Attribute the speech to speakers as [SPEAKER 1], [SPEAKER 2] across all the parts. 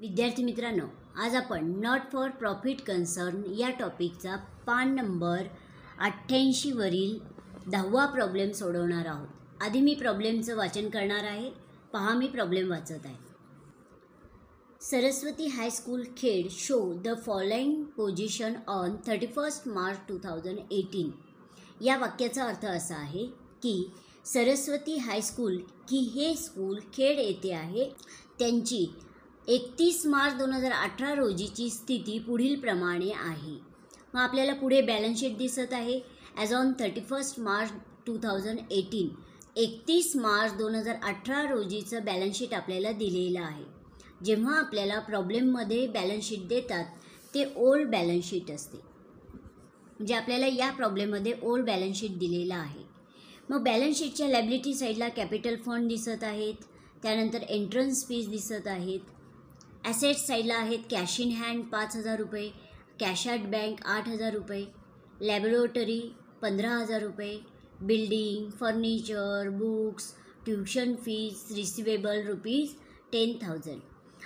[SPEAKER 1] विद्यार्थी मित्रांनो, आज आपण नॉट फॉर प्रॉफिट कन्सर्न या टॉपिकचा पान नंबर 88 वरील 10वा प्रॉब्लेम सोडवणार आहोत। आधी मी प्रॉब्लेमचं वाचन करणार आहे। पहा, मी प्रॉब्लेम वाचत आहे। Saraswati high school Khed show the following position on 31 March 2018। या वाक्याचा अर्थ असा आहे की सरस्वती हायस्कूल की हे स्कूल खेड येथे आहे, त्यांची 31 मार्च 2018 रोजीची स्थिती पुढील प्रमाणे आहे। मग आपल्याला पुढे बॅलन्स शीट दिसत आहे। ॲज ऑन 31 मार्च 2018, 31 मार्च 2018 रोजीचं बॅलन्स शीट आपल्याला दिलेलं आहे। जेव्हा आपल्याला प्रॉब्लेममध्ये बॅलन्स शीट देतात ते ओल्ड बॅलन्स शीट असते, म्हणजे आपल्याला या प्रॉब्लेममध्ये ओल्ड बॅलन्स शीट दिलेलं आहे। मग बॅलन्स शीटच्या लायबिलिटी साईडला कॅपिटल फंड दिसत आहेत, त्यानंतर एंट्रन्स फीज दिसत आहेत। ॲसेट साईडला आहेत कॅश इन हँड 5,000 रुपये, कॅश ॲट बँक 8,000 रुपये, लॅबोरेटरी 15,000 रुपये, building, furniture, books, tuition fees, receivable rupees 10,000।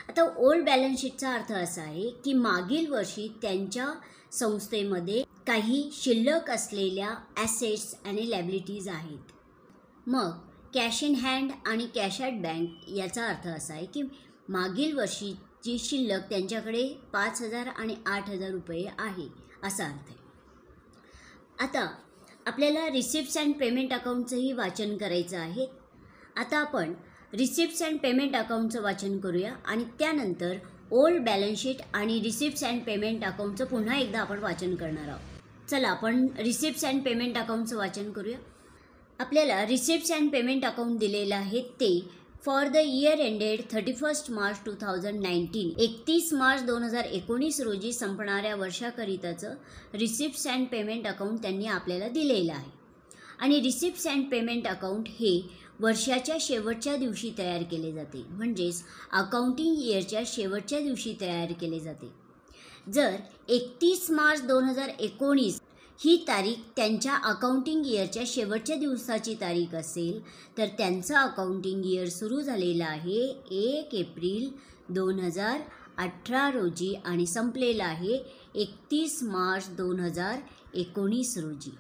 [SPEAKER 1] आता ओल्ड बॅलन्स शीटचा अर्थ असा आहे की मागील वर्षी त्यांच्या संस्थेमध्ये काही शिल्लक असलेल्या ॲसेट्स आणि लॅबिलिटीज आहेत। मग कॅश इन हँड आणि कॅश ॲट बँक याचा अर्थ असा आहे की मागील वर्षीची शिल्लक त्यांच्याकडे 5,000 आणि 8,000 रुपये आहे, असा अर्थ आहे। आता आपल्याला रिसिप्ट्स अँड पेमेंट अकाउंटचंही वाचन करायचं आहे। आता आपण रिसिप्ट्स अँड पेमेंट अकाउंटचं वाचन करूया आणि त्यानंतर ओल्ड बॅलन्स शीट आणि रिसिप्ट्स अँड पेमेंट अकाउंटचं पुन्हा एकदा आपण वाचन करणार आहोत। चला आपण रिसिप्ट्स अँड पेमेंट अकाउंटचं वाचन करूया। आपल्याला रिसिप्ट्स अँड पेमेंट अकाउंट दिलेलं आहे ते for the year ended 31 March 2019, 31 March 2019 रोजी संपणाऱ्या वर्षाकरिताचं रिसिप्ट्स अँड पेमेंट अकाउंट त्यांनी आपल्याला दिलेलं आहे। आणि रिसिप्ट्स अँड पेमेंट अकाउंट हे वर्षाच्या शेवटच्या दिवशी तयार केले जाते, म्हणजेच अकाउंटिंग इयरच्या शेवटच्या दिवशी तयार केले जाते। जर 31 मार्च 2019 ही तारीख त्यांच्या अकाउंटिंग इयरच्या शेवटच्या दिवसाची तारीख असेल तर त्यांचं अकाउंटिंग इयर सुरू झालेलं आहे 1 एप्रिल 2018 रोजी आणि संपलेलं आहे 31 मार्च 2019 रोजी।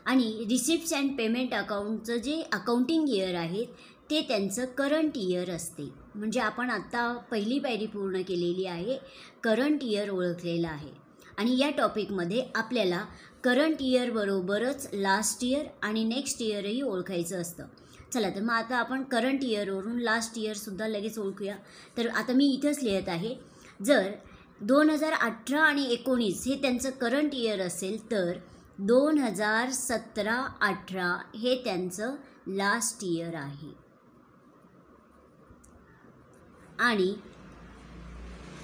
[SPEAKER 1] आणि रिसिप्ट्स अँड पेमेंट अकाउंटचं जे अकाउंटिंग इयर आहे ते त्यांचं करंट इयर असते, म्हणजे आपण आत्ता पहिली पायरी पूर्ण केलेली आहे, करंट इयर ओळखलेलं आहे। आणि या टॉपिकमध्ये आपल्याला करंट इयर बरोबरच लास्ट इयर आणि नेक्स्ट इयरही ओळखायचं असतं। चला तर मग आता आपण करंट इयरवरून लास्ट इयरसुद्धा लगेच ओळखूया। तर आता मी इथंच लिहित आहे, जर 2018 आणि 19 हे त्यांचं करंट इयर असेल तर 2017-18 हे त्यांचं लास्ट इयर आहे। आणि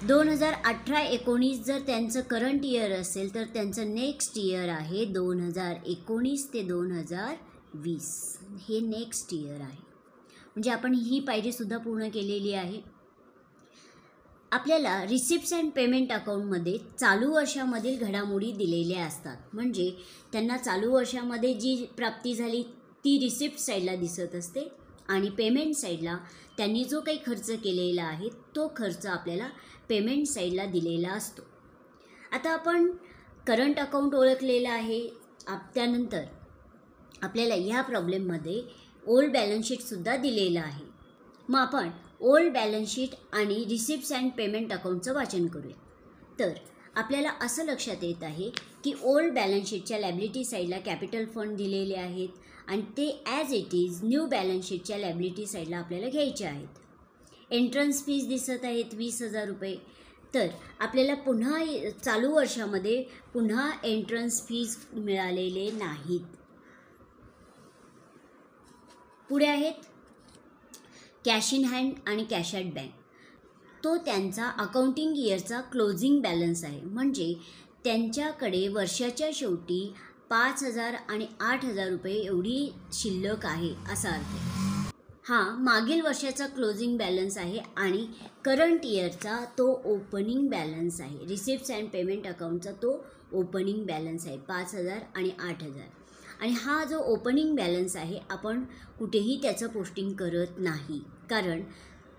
[SPEAKER 1] 2018-19 जर त्यांचं करंट इयर असेल तर त्यांचं नेक्स्ट इयर आहे 2019 ते 2020 हे नेक्स्ट इयर आहे। म्हणजे आपण ही पायरीसुद्धा पूर्ण केलेली आहे। आपल्याला रिसिप्ट्स अँड पेमेंट अकाउंटमध्ये चालू वर्षामधील घडामोडी दिलेल्या असतात, म्हणजे त्यांना चालू वर्षामध्ये जी प्राप्ती झाली ती रिसिप्ट साईडला दिसत असते आणि पेमेंट साईडला त्यांनी जो काही खर्च केलेला आहे तो खर्च आपल्याला पेमेंट साईडला दिलेला असतो। आता आपण करंट अकाउंट ओळखलेलं आहे। त्यानंतर आपल्याला ह्या प्रॉब्लेममध्ये ओल्ड बॅलन्स शीटसुद्धा दिलेलं आहे। मग आपण ओल्ड बॅलन्स शीट आणि रिसिप्ट्स अँड पेमेंट अकाउंटचं वाचन करूया। तर आपल्याला असं लक्षात येत आहे की ओल्ड बॅलन्स शीटच्या लायबिलिटी साईडला कॅपिटल फंड दिलेले आहेत आणि ते as it is new balance शीटच्या लायबिलिटी साईडला आपल्याला घ्यायचे आहेत। एंट्रन्स फीज दिसत आहेत 20,000 रुपये। तर आपल्याला पुन्हा चालू वर्षामध्ये पुन्हा एंट्रन्स फीज मिळालेले नाहीत। पुढे आहेत कॅश इन हँड आणि कॅश ॲट बँक, तो त्यांचा अकाउंटिंग इयरचा क्लोजिंग बॅलन्स आहे, म्हणजे त्यांच्याकडे वर्षाच्या शेवटी 5,000 आणि 8,000 रुपये एवढी शिल्लक आहे असा अर्थ आहे। हा मागील वर्षाचा क्लोजिंग बॅलन्स आहे आणि करंट इयरचा तो ओपनिंग बॅलन्स आहे। रिसिप्ट्स अँड पेमेंट अकाउंटचा तो ओपनिंग बॅलन्स आहे 5,000 आणि 8,000। आणि हा जो ओपनिंग बॅलन्स आहे आपण कुठेही त्याचं पोस्टिंग करत नाही, कारण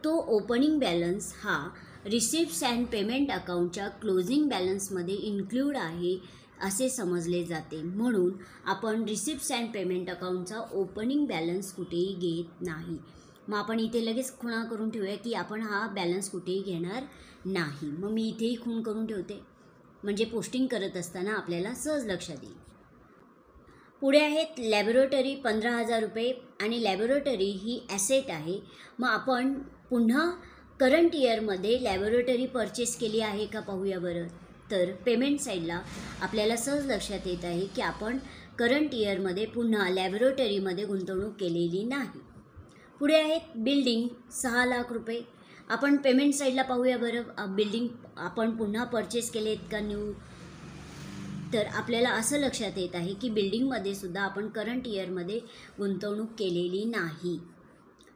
[SPEAKER 1] तो ओपनिंग बॅलन्स हा रिसिप्ट्स अँड पेमेंट अकाउंटच्या क्लोजिंग बॅलन्समध्ये इन्क्लूड आहे असे समजले जाते. म्हणून आपण रिसिप्ट्स अँड पेमेंट अकाउंटचा ओपनिंग बॅलन्स कुठेही घेत नाही. मग आपण इथे लगेच खुणा करून ठेवूया की आपण हा बॅलन्स कुठेही घेणार नाही. मग मी इथेही खूण करून ठेवते, म्हणजे पोस्टिंग करत असताना आपल्याला सहज लक्षात येईल. पुढे आहेत लॅबोरेटरी 15,000 रुपये, आणि लॅबोरेटरी ही ॲसेट आहे. मग आपण पुन्हा करंट इयरमध्ये लॅबोरेटरी परचेस केली आहे का पाहूया बरं. तर पेमेंट साईडला आपल्याला सहज लक्षात येत आहे की आपण करंट इयरमध्ये पुन्हा लॅबोरेटरीमध्ये गुंतवणूक केलेली नाही. पुढे आहेत बिल्डिंग 6 लाख रुपये. आपण पेमेंट साईडला पाहूया बरं. बिल्डिंग आपण पुन्हा परचेस केले आहेत का न्यू. तर आपल्याला असं लक्षात येत आहे की बिल्डिंगमध्ये सुद्धा आपण करंट इयरमध्ये गुंतवणूक केलेली नाही.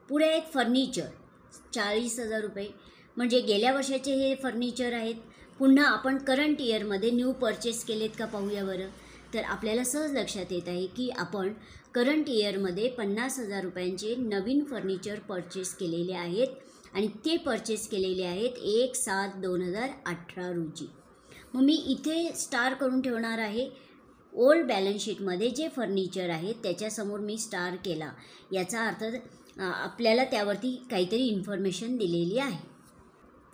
[SPEAKER 1] पुढे आहेत फर्निचर 40,000 रुपये, म्हणजे गेल्या वर्षाचे हे फर्निचर आहेत. पुन्हा आपण करंट इयरमध्ये न्यू परचेस केलेत का पाहूया बरं. तर आपल्याला सहज लक्षात येत आहे की आपण करंट इयरमध्ये 50,000 रुपयांचे नवीन फर्निचर परचेस केलेले आहेत, आणि ते परचेस केलेले आहेत 1/7/2018 रोजी. मग मी इथे स्टार करून ठेवणार आहे. ओल्ड बॅलन्स शीटमध्ये जे फर्निचर आहे त्याच्यासमोर मी स्टार केला. याचा अर्थ आपल्याला त्यावरती काहीतरी इन्फॉर्मेशन दिलेली आहे.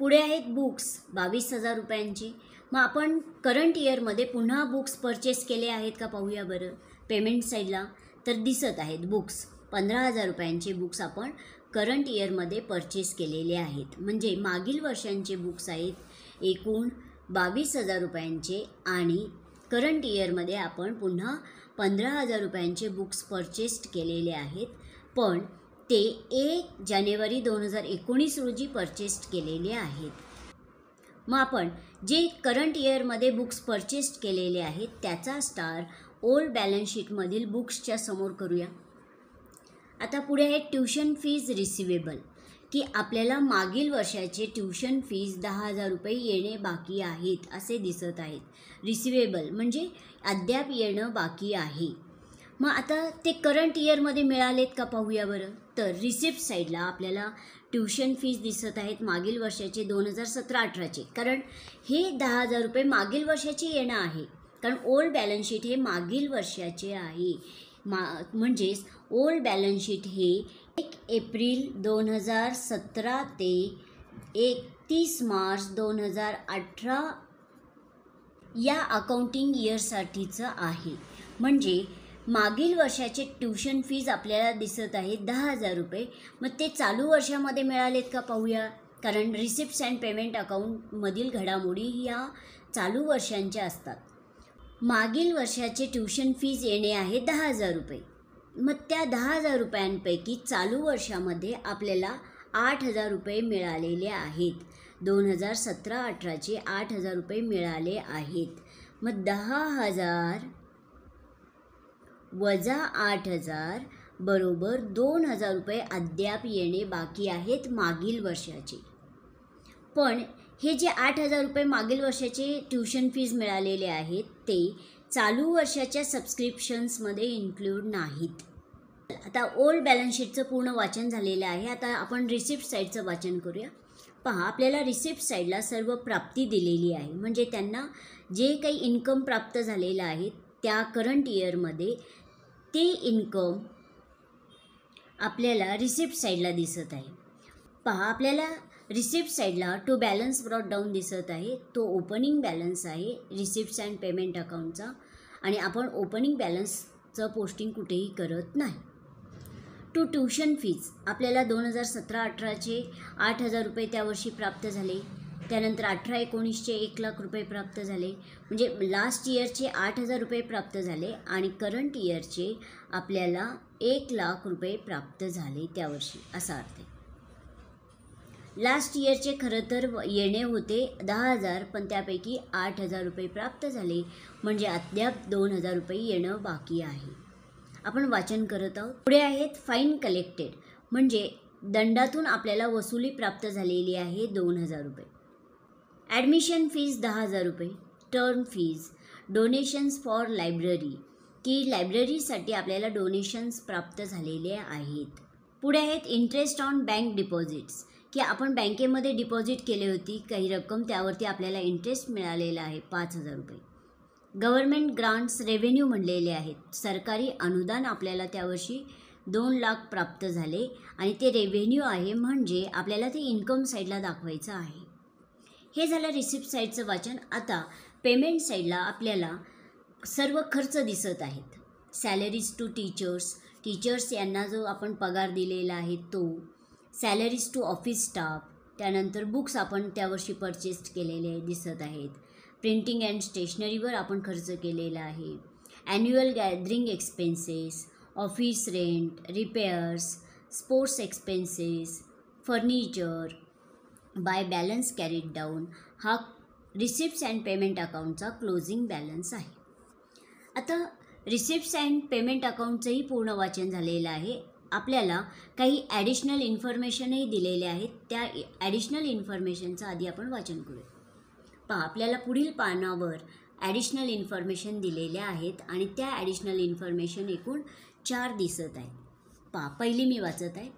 [SPEAKER 1] पुढे आहेत बुक्स 22,000 रुपयांचे. मग आपण करंट इयरमध्ये पुन्हा बुक्स परचेस केले आहेत का पाहूया बरं. पेमेंट साईडला तर दिसत आहेत बुक्स 15,000 रुपयांचे बुक्स आपण करंट इयरमध्ये परचेस केलेले आहेत. म्हणजे मागील वर्षांचे बुक्स आहेत एकूण 22,000 रुपयांचे, आणि करंट इयरमध्ये आपण पुन्हा 15,000 रुपयांचे बुक्स परचेस्ड केलेले आहेत, पण ते 1 जानेवारी 2019 रोजी परचेस्ड केलेले आहेत. मग आपण जे करंट इयरमध्ये बुक्स परचेस्ड केलेले आहेत त्याचा स्टार ओल्ड बॅलन्स शीटमधील बुक्सच्या समोर करूया. आता पुढे आहे ट्यूशन फीज रिसिवेबल, की आपल्याला मागील वर्षाचे ट्यूशन फीज 10,000 रुपये येणे बाकी आहेत असे दिसत आहेत. रिसिवेबल म्हणजे अद्याप येणं बाकी आहे. मग आता ते करंट इयरमध्ये मिळालेत का पाहूया बरं. तर रिसिप्ट साईडला आपल्याला ट्यूशन फीज दिसत आहेत मागील वर्षाचे 2017-18चे, कारण हे 10,000 रुपये मागील वर्षाचे येणं आहे, कारण ओल्ड बॅलन्स शीट हे मागील वर्षाचे आहे. म्हणजेच ओल्ड बॅलन्स शीट हे 1 एप्रिल 2017 ते 31 मार्च 2018 या अकाउंटिंग इयरसाठीचं आहे. म्हणजे मागील वर्षाचे ट्यूशन फीज आपल्याला दिसत आहे 10,000 रुपये. मग ते चालू वर्षामध्ये मिळालेत का पाहूया, कारण रिसिप्ट्स अँड पेमेंट अकाउंटमधील घडामोडी ह्या चालू वर्षांच्या असतात. मागील वर्षाचे ट्यूशन फीज येणे आहे 10,000 रुपये. मग त्या 10,000 रुपयांपैकी चालू वर्षामध्ये आपल्याला 8,000 रुपये मिळालेले आहेत. 2017-18चे 8,000 रुपये मिळाले आहेत. मग 10,000 वजा 8,000 बरोबर 2,000 रुपये अद्याप येणे बाकी आहेत मागील वर्षाचे. पण हे जे 8,000 रुपये मागील वर्षाचे ट्यूशन फीज मिळालेले आहेत ते चालू वर्षाच्या सबस्क्रिप्शन्समध्ये इन्क्लूड नाहीत. आता ओल्ड बॅलन्स शीटचं पूर्ण वाचन झालेलं आहे. आता आपण रिसिप्ट साईडचं वाचन करूया. पहा, आपल्याला रिसिप्ट साईडला सर्व प्राप्ती दिलेली आहे, म्हणजे त्यांना जे काही इन्कम प्राप्त झालेलं आहे त्या करंट इयरमध्ये ते इन्कम आपल्याला रिसिप्ट साईडला दिसत आहे. पहा, आपल्याला रिसिप्ट साईडला टू बॅलन्स ब्रॉट डाऊन दिसत आहे. तो ओपनिंग बॅलन्स आहे रिसिप्ट्स अँड पेमेंट अकाउंटचा, आणि आपण ओपनिंग बॅलन्सचं पोस्टिंग कुठेही करत नाही. टू ट्यूशन फीज आपल्याला 2017-18चे 8,000 रुपये त्यावर्षी प्राप्त झाले. त्यानंतर 18-19चे 1,00,000 रुपये प्राप्त झाले. म्हणजे लास्ट इयरचे 8,000 रुपये प्राप्त झाले, आणि करंट इयरचे आपल्याला 1,00,000 रुपये प्राप्त झाले त्यावर्षी, असा अर्थ आहे. लास्ट इयरचे खरं तर येणे होते 10,000, पण त्यापैकी 8,000 रुपये प्राप्त झाले, म्हणजे अद्याप 2,000 रुपये येणं बाकी आहे. आपण वाचन करत आहोत. पुढे आहेत फाईन कलेक्टेड, म्हणजे दंडातून आपल्याला वसुली प्राप्त झालेली आहे 2,000 रुपये. ॲडमिशन फीज 10,000 रुपये. Term fees, donations for library, की लायब्ररीसाठी आपल्याला डोनेशन्स प्राप्त झालेले आहेत. पुढे आहेत इंटरेस्ट ऑन बँक डिपॉझिट्स, की आपण बँकेमध्ये डिपॉझिट केली होती काही रक्कम, त्यावरती आपल्याला इंटरेस्ट मिळालेला आहे 5,000 रुपये. गव्हर्मेंट ग्रांट्स रेव्हेन्यू म्हणलेले आहेत. सरकारी अनुदान आपल्याला त्यावर्षी 2 लाख प्राप्त झाले आणि ते रेव्हेन्यू आहे, म्हणजे आपल्याला ते इन्कम साईडला दाखवायचं आहे. हे झालं रिसिप्ट साईडचं वाचन. आता पेमेंट साईडला आपल्याला सर्व खर्च दिसत आहेत. सॅलरीज टू टीचर्स यांना जो आपण पगार दिलेला आहे तो, सॅलरीज टू ऑफिस स्टाफ, त्यानंतर बुक्स आपण त्यावर्षी परचेस केलेले दिसत आहेत. प्रिंटिंग अँड स्टेशनरीवर आपण खर्च केलेला आहे. Annual gathering expenses, office rent, repairs, sports expenses, furniture, by balance carried down, हा रिसिप्ट्स अँड पेमेंट अकाउंटचा क्लोजिंग बॅलन्स आहे. आता रिसिप्ट्स अँड पेमेंट अकाउंटचंही पूर्ण वाचन झालेलं आहे. आपल्याला काही ॲडिशनल इन्फॉर्मेशनही दिलेले आहेत. त्या ॲडिशनल इन्फॉर्मेशनचं आधी आपण वाचन करूया. पहा, आपल्याला पुढील पानावर ॲडिशनल इन्फॉर्मेशन दिलेल्या आहेत आणि त्या ॲडिशनल इन्फॉर्मेशन एकूण 4 दिसत आहेत. पहा, पहिली मी वाचत आहे.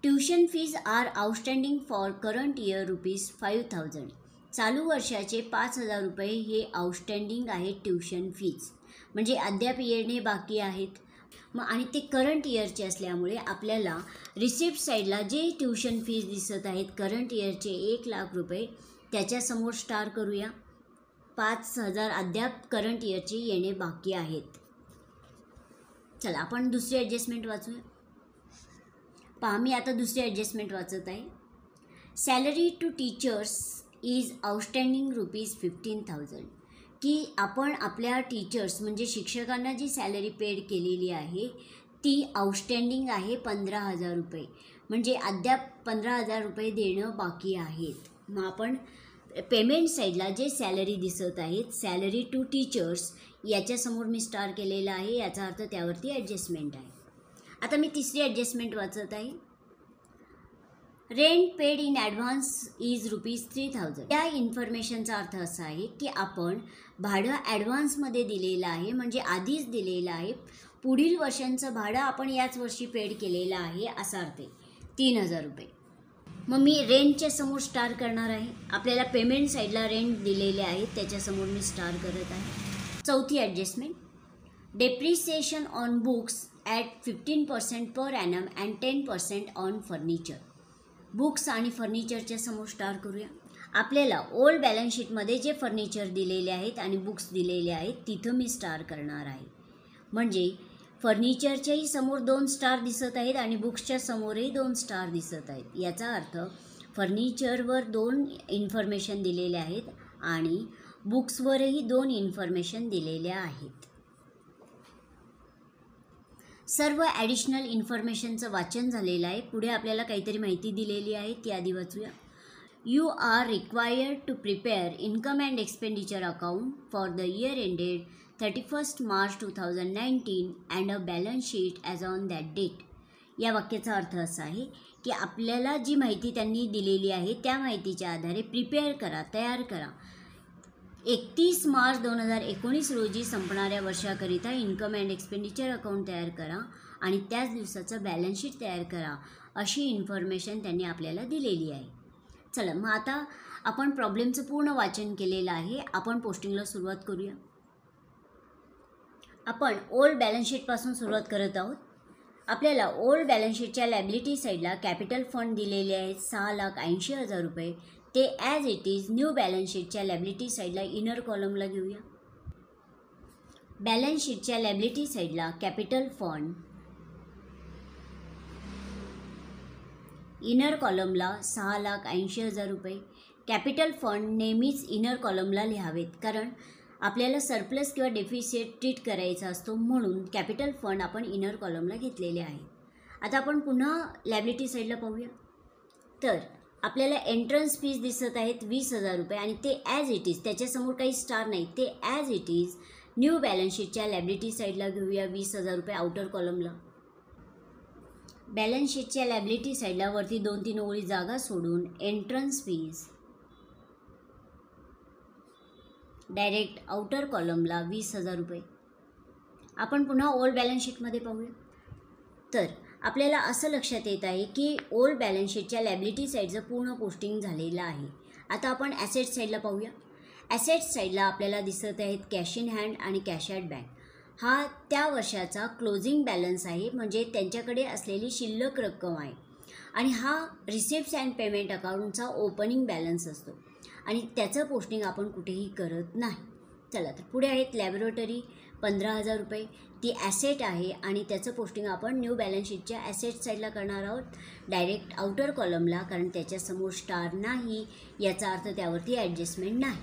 [SPEAKER 1] Tuition fees are outstanding for current year ₹5,000. चालू वर्षाचे 5,000 रुपये हे आउटस्टँडिंग आहे ट्युशन फीज, म्हणजे अद्याप येणे बाकी आहेत. आणि ते करंट इयरचे असल्यामुळे आपल्याला रिसिप्ट साईडला जे ट्युशन फीज दिसत आहेत करंट इयरचे 1 लाख रुपये, त्याच्यासमोर स्टार करूया. 5,000 अद्याप करंट इयरचे येणे बाकी आहेत. चला आपण दुसरी ॲडजस्टमेंट वाचूया. पहा, मी आता दुसरी ॲडजस्टमेंट वाचत आहे. Salary to teachers is outstanding ₹15,000, की आपण आपल्या टीचर्स म्हणजे शिक्षकांना जी सॅलरी पेड केलेली आहे ती आउटस्टँडिंग आहे 15,000 रुपये, म्हणजे अद्याप 15,000 रुपये देणं बाकी आहेत. मग आपण पेमेंट साईडला जे सॅलरी दिसत आहेत, सॅलरी टू टीचर्स, याच्यासमोर मी स्टार केलेला आहे, याचा अर्थ त्यावरती ॲडजस्टमेंट आहे. आता मी तिसरी ॲडजस्टमेंट वाचत आहे. Rent paid in advance is ₹3,000. या इन्फॉर्मेशनचा अर्थ असा आहे की आपण भाडं ॲडव्हान्समध्ये दिलेलं आहे, म्हणजे आधीच दिलेलं आहे. पुढील वर्षांचं भाडं आपण याच वर्षी पेड केलेलं आहे असा अर्थ आहे. 3,000 रुपये. मग मी रेंटच्या समोर स्टार करणार आहे. आपल्याला पेमेंट साईडला रेंट दिलेले आहेत, त्याच्यासमोर मी स्टार करत आहे. चौथी adjustment. Depreciation on books at 15% per annum and 10% on furniture. Books आणि फर्निचरच्या समोर स्टार करूया. आपल्याला ओल्ड बॅलन्स शीटमध्ये जे फर्निचर दिलेले आहेत आणि बुक्स दिलेले आहेत तिथं मी स्टार करणार आहे. म्हणजे फर्निचरच्याही समोर 2 स्टार दिसत आहेत आणि बुक्सच्या समोरही 2 स्टार दिसत आहेत. याचा अर्थ फर्निचरवर 2 इन्फॉर्मेशन दिलेले आहेत आणि बुक्सवरही 2 इन्फॉर्मेशन दिलेल्या आहेत. सर्व ॲडिशनल इन्फॉर्मेशनचं वाचन झालेलं आहे. पुढे आपल्याला काहीतरी माहिती दिलेली आहे, ती आधी वाचूया. You are required to prepare income and expenditure account for the year ended 31 March 2019 and a balance sheet as on that date. या वाक्याचा अर्थ असा आहे की आपल्याला जी माहिती त्यांनी दिलेली आहे त्या माहितीच्या आधारे प्रिपेअर करा, तयार करा. 31 मार्च 2019 रोजी संपणाऱ्या वर्षाकरिता इन्कम अँड एक्सपेंडिचर अकाउंट तयार करा आणि त्याच दिवसाचं बॅलन्स शीट तयार करा, अशी इन्फॉर्मेशन त्यांनी आपल्याला दिलेली आहे. चला, मग आता आपण प्रॉब्लेमचं पूर्ण वाचन केलेलं आहे. आपण पोस्टिंगला सुरुवात करूया. आपण ओल्ड बॅलन्स शीटपासून सुरुवात करत आहोत. आपल्याला ओल्ड बॅलन्स शीटच्या लायबिलिटी साईडला कॅपिटल फंड दिलेले आहेत 6,80,000 रुपये. ते as it is new balance शीटच्या लायबिलिटी साईडला इनर कॉलमला घेऊया. बॅलन्स शीटच्या लायबिलिटी साईडला कॅपिटल फंड, इनर कॉलमला 6,80,000 रुपये. कॅपिटल फंड नेहमीच इनर कॉलमला लिहावेत, कारण आपल्याला सरप्लस किंवा डेफिसिट ट्रीट करायचा असतो, म्हणून कॅपिटल फंड आपण इनर कॉलमला घेतलेले आहे. आता आपण पुन्हा लायबिलिटी साईडला पाहूया. तर आपल्याला एंट्रन्स फीज दिसत आहेत 20,000 रुपये आणि ते ॲज इट इज, त्याच्यासमोर काही स्टार नाही, ते as it is new balance शीटच्या लायबिलिटी साईडला घेऊया. 20,000 रुपये आउटर कॉलमला. बॅलन्स शीटच्या लायबिलिटी साईडला वरती 2-3 ओळी जागा सोडून एंट्रन्स फीज डायरेक्ट आउटर कॉलमला 20,000 रुपये. आपण पुन्हा ओल्ड बॅलन्स शीटमध्ये पाहूया. तर आपल्याला असं लक्षात येत आहे की ओल्ड बॅलन्स शीटच्या लॅबिलिटी साईडचं पूर्ण पोस्टिंग झालेलं आहे. आता आपण ॲसेट साईडला पाहूया. ॲसेट साईडला आपल्याला दिसत आहेत कॅश इन हँड आणि कॅश ॲट बँक. हा त्या वर्षाचा क्लोजिंग बॅलन्स आहे, म्हणजे त्यांच्याकडे असलेली शिल्लक रक्कम आहे. आणि हा रिसिप्ट्स अँड पेमेंट अकाउंटचा ओपनिंग बॅलन्स असतो आणि त्याचं पोस्टिंग आपण कुठेही करत नाही. चला तर पुढे आहेत लॅबोरेटरी 15,000 रुपये. ती ॲसेट आहे आणि त्याचं पोस्टिंग आपण न्यू बॅलन्स शीटच्या ॲसेट साईडला करणार आहोत, डायरेक्ट आउटर कॉलमला, कारण त्याच्यासमोर स्टार नाही, याचा अर्थ त्यावरती ॲडजस्टमेंट नाही.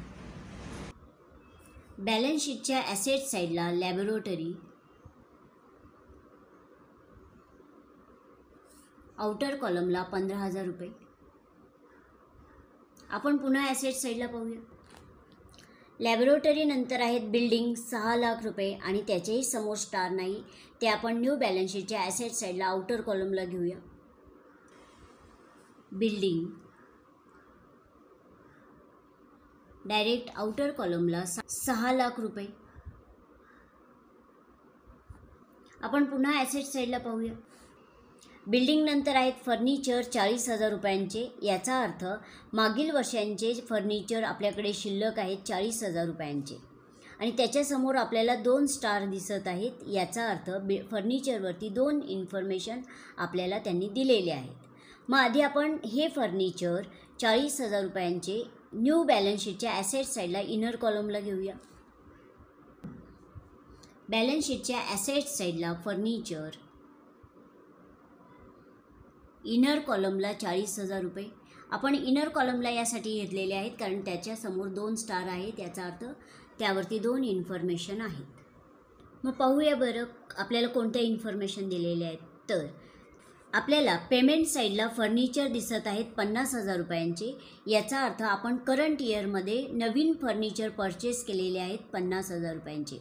[SPEAKER 1] बॅलन्स शीटच्या ॲसेट साईडला लॅबोरेटरी, आउटर कॉलमला 15,000 रुपये. आपण पुन्हा ॲसेट साईडला पाहूया. लॅबोरेटरी नंतर आहेत बिल्डिंग 6 लाख रुपये आणि त्याचेही समोर स्टार नाही, ते आपण न्यू बॅलन्स शीटच्या ॲसेट साईडला आउटर कॉलमला घेऊया. बिल्डिंग, डायरेक्ट आउटर कॉलमला 6 लाख रुपये. आपण पुन्हा ॲसेट साईडला पाहूया. बिल्डिंग नंतर आहेत फर्निचर 40,000 रुपयांचे. याचा अर्थ मागील वर्षांचे फर्निचर आपल्याकडे शिल्लक आहेत 40,000 रुपयांचे आणि त्याच्यासमोर आपल्याला 2 स्टार दिसत आहेत. याचा अर्थ फर्निचरवरती 2 इन्फॉर्मेशन आपल्याला त्यांनी दिलेले आहेत. मग आधी आपण हे फर्निचर 40,000 रुपयांचे न्यू बॅलन्स शीटच्या ॲसेट साईडला इनर कॉलमला घेऊया. बॅलन्स शीटच्या ॲसेट साईडला फर्निचर, इनर कॉलमला 40,000 रुपये. आपण इनर कॉलमला यासाठी घेतलेले आहेत कारण त्याच्यासमोर 2 स्टार आहेत, याचा अर्थ त्यावरती 2 इन्फॉर्मेशन आहेत. मग पाहूया बरं आपल्याला कोणत्या इन्फॉर्मेशन दिलेल्या आहेत. तर आपल्याला पेमेंट साईडला फर्निचर दिसत आहेत 50,000 रुपयांचे. याचा अर्थ आपण करंट इयरमध्ये नवीन फर्निचर परचेस केलेले आहेत 50,000 रुपयांचे.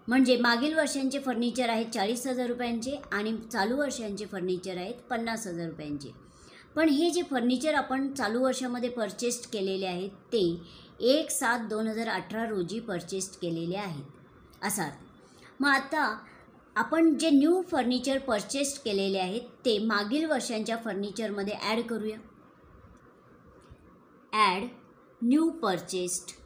[SPEAKER 1] म्हणजे मागील वर्षांचे फर्निचर आहेत 40,000 रुपयांचे आणि चालू वर्षांचे फर्निचर आहेत 50,000 रुपयांचे. पण हे जे फर्निचर आपण चालू वर्षामध्ये परचेस्ड केलेले आहेत ते 1/7/2018 रोजी परचेस्ड केलेले आहेत असा. मग आता आपण जे न्यू फर्निचर परचेस्ड केलेले आहेत ते मागील वर्षांच्या फर्निचरमध्ये ॲड करूया. Add new purchased.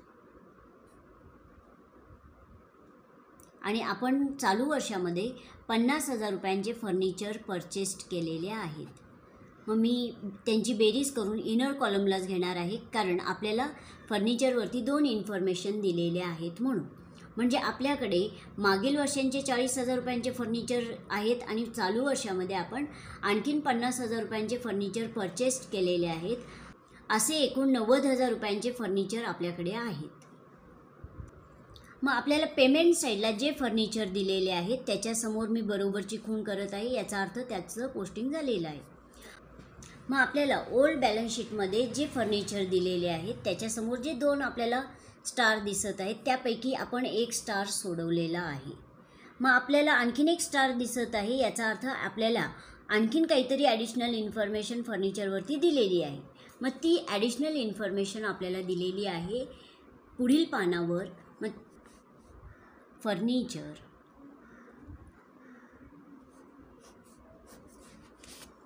[SPEAKER 1] आणि आपण चालू वर्षामध्ये 50,000 रुपयांचे फर्निचर परचेस्ड केलेले आहेत. मग मी त्यांची बेरीज करून इनर कॉलमलाच घेणार आहे कारण आपल्याला फर्निचरवरती 2 इन्फॉर्मेशन दिलेले आहेत म्हणून. म्हणजे आपल्याकडे मागील वर्षांचे 40,000 रुपयांचे फर्निचर आहेत आणि चालू वर्षामध्ये आपण आणखीन 50,000 रुपयांचे फर्निचर परचेस्ड केलेले आहेत. असे एकूण 90,000 रुपयांचे फर्निचर आपल्याकडे आहेत. मग आपल्याला पेमेंट साईडला जे फर्निचर दिलेले आहेत त्याच्यासमोर मी बरोबरची खूण करत आहे, याचा अर्थ त्याचं पोस्टिंग झालेलं आहे. मग आपल्याला ओल्ड बॅलन्स शीटमध्ये जे फर्निचर दिलेले आहेत त्याच्यासमोर जे 2 आपल्याला स्टार दिसत आहेत त्यापैकी आपण 1 स्टार सोडवलेला आहे. मग आपल्याला आणखीन 1 स्टार दिसत आहे, याचा अर्थ आपल्याला आणखीन काहीतरी ॲडिशनल इन्फॉर्मेशन फर्निचरवरती दिलेली आहे. मग ती ॲडिशनल इन्फॉर्मेशन आपल्याला दिलेली आहे पुढील पानावर. मग फर्निचर,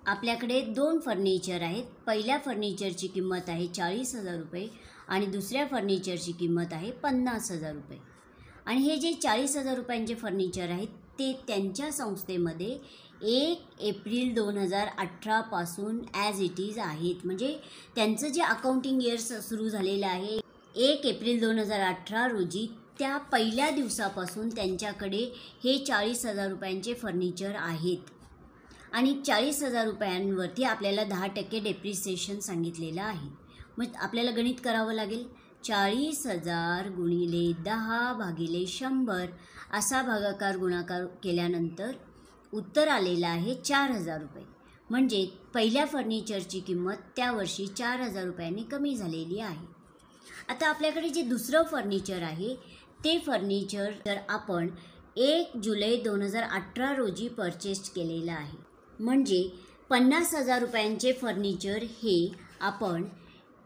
[SPEAKER 1] आपल्याकडे 2 फर्निचर आहेत. पहिल्या फर्निचरची किंमत आहे 40,000 रुपये आणि दुसऱ्या फर्निचरची किंमत आहे 50,000 रुपये. आणि हे जे 40,000 रुपयांचे फर्निचर आहेत ते त्यांच्या संस्थेमध्ये 1 एप्रिल 2018 पासून ॲज इट इज आहेत. म्हणजे त्यांचं जे अकाउंटिंग इयर्स सुरू झालेलं आहे 1 एप्रिल 2018 रोजी, त्या पहिल्या दिवसापासून त्यांच्याकडे हे 40,000 रुपयांचे फर्निचर आहेत. आणि 40,000 रुपयांवरती आपल्याला 10% डेप्रिसिएशन सांगितलेलं आहे. मग आपल्याला गणित करावं लागेल. 40,000 गुणिले 10 भागिले 100 असा भागाकार गुणाकार केल्यानंतर उत्तर आलेलं आहे 4,000 रुपये. म्हणजे पहिल्या फर्निचरची किंमत त्यावर्षी 4,000 रुपयांनी कमी झालेली आहे. आता आपल्याकडे जे दुसरं फर्निचर आहे ते फर्निचर तर आपण 1 जुलै 2018 रोजी परचेस केलेलं आहे. म्हणजे 50,000 रुपयांचे फर्निचर हे आपण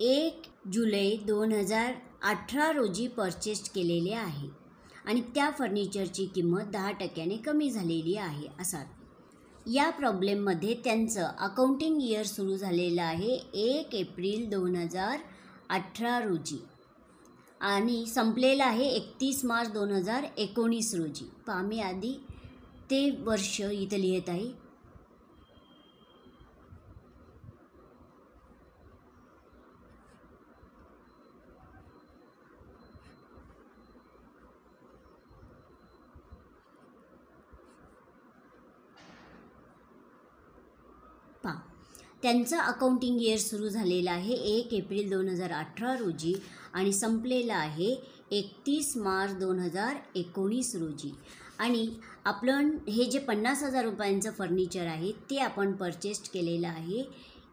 [SPEAKER 1] 1 जुलै 2018 रोजी परचेस केलेले आहे आणि त्या फर्निचरची किंमत 10% कमी झालेली आहे असा. या प्रॉब्लेममध्ये त्यांचं अकाउंटिंग इयर सुरू झालेलं आहे 1 एप्रिल 2018 रोजी आणि संपलेलं आहे 31 मार्च 2019 रोजी. पहा मी आधी ते वर्ष इथं लिहित आहे. पहा त्यांचं अकाउंटिंग इयर सुरू झालेलं आहे 1 एप्रिल 2018 रोजी आणि संपलेलं आहे 31 मार्च 2019 रोजी. आणि आपण हे जे 50,000 रुपयांचं फर्निचर आहे ते आपण परचेस केलेलं आहे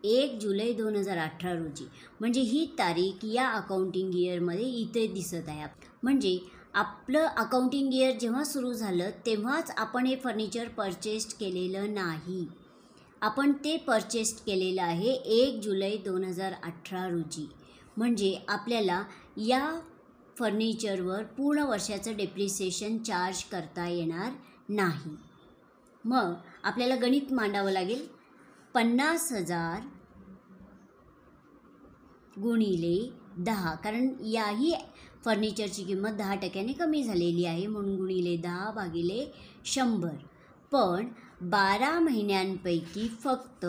[SPEAKER 1] 1 जुलै 2018 रोजी. म्हणजे ही तारीख या अकाउंटिंग इयरमध्ये इथे दिसत आहे. म्हणजे आपलं अकाउंटिंग इयर जेव्हा सुरू झालं तेव्हाच आपण हे फर्निचर परचेस केलेलं नाही. आपण ते परचेस केलेलं आहे 1 जुलै 2018 रोजी. म्हणजे आपल्याला या फर्निचरवर पूर्ण वर्षाचं डेप्रिसिएशन चार्ज करता येणार नाही. मग आपल्याला गणित मांडावं लागेल. 50,000 गुणिले 10, कारण याही फर्निचरची किंमत 10% कमी झालेली आहे म्हणून गुणिले 10 भागिले 100. पण 12 महिन्यांपैकी फक्त